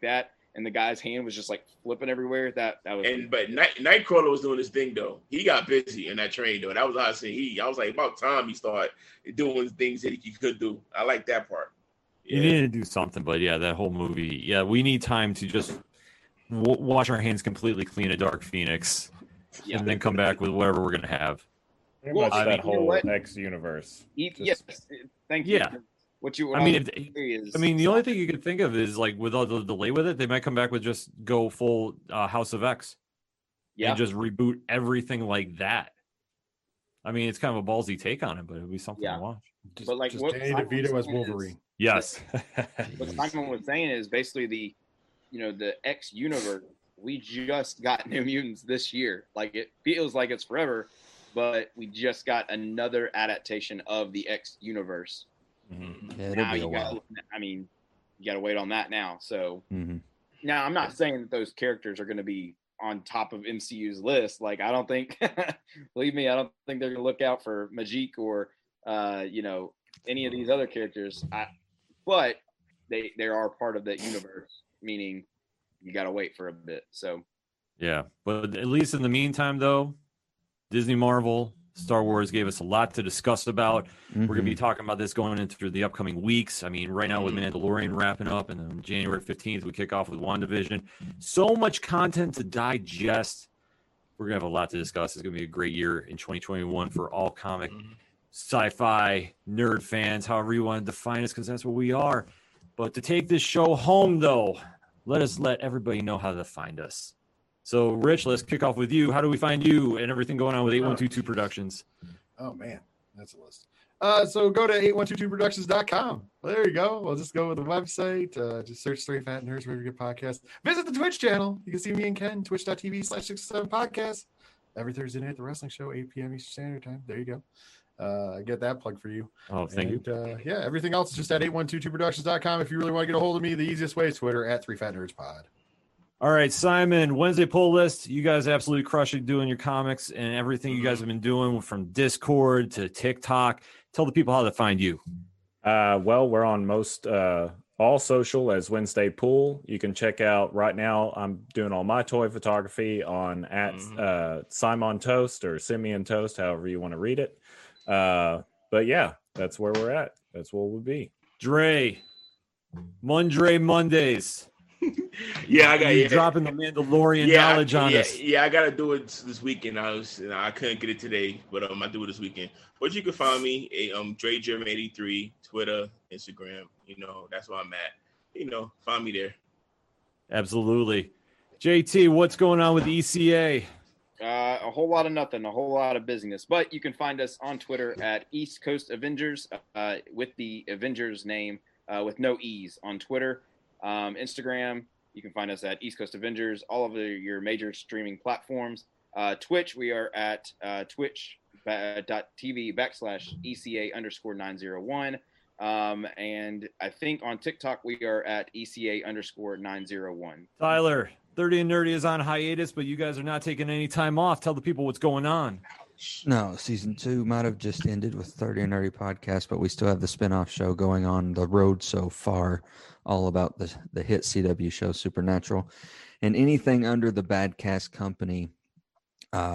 that. And the guy's hand was just like flipping everywhere. That was. But Nightcrawler was doing his thing though. He got busy in that train though. That was honestly I was like, about time he started doing things that he could do. I like that part. Yeah. You need to do something, but yeah, that whole movie. Yeah, we need time to just wash our hands completely clean of Dark Phoenix, and then come back with whatever we're gonna have. Pretty much that whole X universe. Yes, thank you. Yeah. The only thing you could think of is like with all the delay with it, they might come back with just go full House of X, and just reboot everything like that. I mean, it's kind of a ballsy take on it, but it'd be something to watch. But like what Danny DeVito as Wolverine. Yes. What Simon was saying is basically the X universe. We just got New Mutants this year. Like it feels like it's forever, but we just got another adaptation of the X universe. Mm-hmm. Yeah, it'll be a while. You got to wait on that now. So now I'm not saying that those characters are going to be on top of MCU's list. Like I don't think, believe me, I don't think they're going to look out for Majik or any of these other characters. But they are part of that universe, meaning you got to wait for a bit. So yeah, but at least in the meantime, though, Disney, Marvel, Star Wars gave us a lot to discuss about. We're going to be talking about this going into the upcoming weeks. I mean, right now with Mandalorian wrapping up, and then January 15th, we kick off with WandaVision. So much content to digest. We're going to have a lot to discuss. It's going to be a great year in 2021 for all comic, sci-fi, nerd fans, however you want to define us, because that's what we are. But to take this show home, though, let everybody know how to find us. So, Rich, let's kick off with you. How do we find you and everything going on with 8122 Productions? Oh, man. That's a list. So go to 8122productions.com. Well, there you go. We'll just go with the website. Just search Three Fat Nerds wherever you get podcasts. Visit the Twitch channel. You can see me and Ken, twitch.tv/67podcast. Every Thursday night at the wrestling show, 8 p.m. Eastern Standard Time. There you go. I get that plug for you. Oh, thank you. Yeah, everything else is just at 8122productions.com. If you really want to get a hold of me, the easiest way is Twitter at 3FatNerdsPod. All right, Simon, Wednesday poll list. You guys absolutely crush it doing your comics and everything you guys have been doing from Discord to TikTok. Tell the people how to find you. Well, we're on all all social as Wednesday Pool. You can check out right now. I'm doing all my toy photography on at Simon Toast or Simeon Toast, however you want to read it. But yeah, that's where we're at. That's what we'll be. Dre, Mondays. Yeah, I got you dropping the Mandalorian knowledge on us. Yeah, I gotta do it this weekend. I couldn't get it today, but I do it this weekend. But you can find me Dre German 83, Twitter, Instagram. That's where I'm at. Find me there. Absolutely. JT, what's going on with ECA? A whole lot of nothing, a whole lot of busyness. But you can find us on Twitter at East Coast Avengers with the Avengers name with no E's on Twitter. Instagram, you can find us at East Coast Avengers, all of your major streaming platforms. Twitch, we are at twitch.tv/ECA_901. And I think on TikTok, we are at ECA_901. Tyler, 30 and Nerdy is on hiatus, but you guys are not taking any time off. Tell the people what's going on. No, season 2 might have just ended with 30 and Nerdy podcast, but we still have the spinoff show going on, The Road So Far, all about the hit CW show Supernatural. And anything under the Badcast Company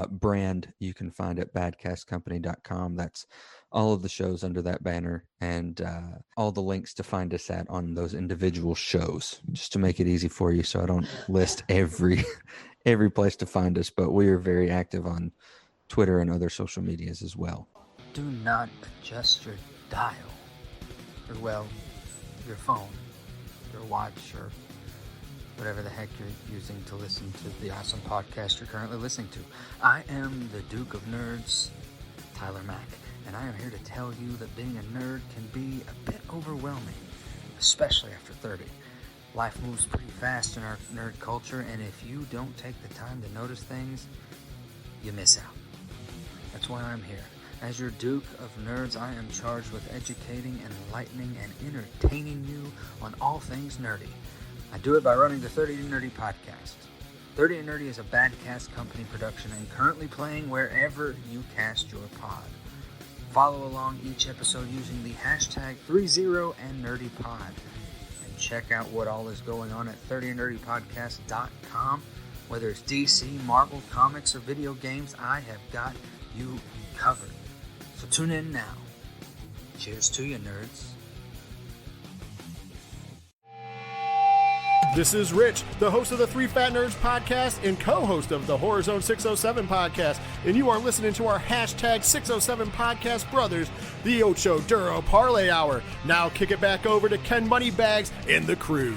brand, you can find at badcastcompany.com. That's all of the shows under that banner, and all the links to find us at on those individual shows, just to make it easy for you, so I don't list every place to find us. But we are very active on Twitter and other social medias as well. Do not adjust your dial, or your phone, your watch, or whatever the heck you're using to listen to the awesome podcast you're currently listening to. I am the Duke of Nerds, Tyler Mack, and I am here to tell you that being a nerd can be a bit overwhelming, especially after 30. Life moves pretty fast in our nerd culture, and if you don't take the time to notice things, you miss out. That's why I'm here. As your Duke of Nerds, I am charged with educating, enlightening, and entertaining you on all things nerdy. I do it by running the 30 and Nerdy podcast. 30 and Nerdy is a Badcast Company production and currently playing wherever you cast your pod. Follow along each episode using the hashtag 30andNerdyPod. And check out what all is going on at 30andNerdyPodcast.com. Whether it's DC, Marvel, comics, or video games, I have got you covered. So tune in now. Cheers to you, nerds. This is Rich, the host of the Three Fat Nerds podcast and co-host of the Horror Zone 607 podcast, and you are listening to our hashtag 607 podcast brothers, the Ocho Duro Parlay Hour. Now kick it back over to Ken Moneybags and the crew.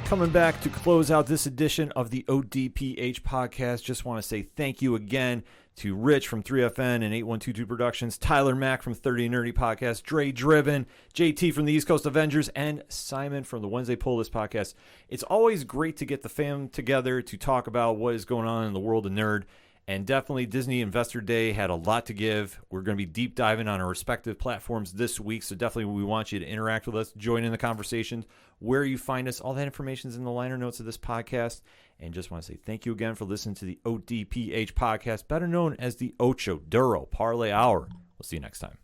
Coming back to close out this edition of the ODPH podcast, just want to say thank you again to Rich from 3FN and 8122 Productions, Tyler Mack from 30 and Nerdy Podcast, Dre Driven, JT from the East Coast Avengers, and Simon from the Wednesday Pull List Podcast. It's always great to get the fam together to talk about what is going on in the world of nerd. And definitely Disney Investor Day had a lot to give. We're going to be deep diving on our respective platforms this week. So definitely we want you to interact with us, join in the conversation, where you find us. All that information is in the liner notes of this podcast. And just want to say thank you again for listening to the ODPH podcast, better known as the Ocho Duro Parlay Hour. We'll see you next time.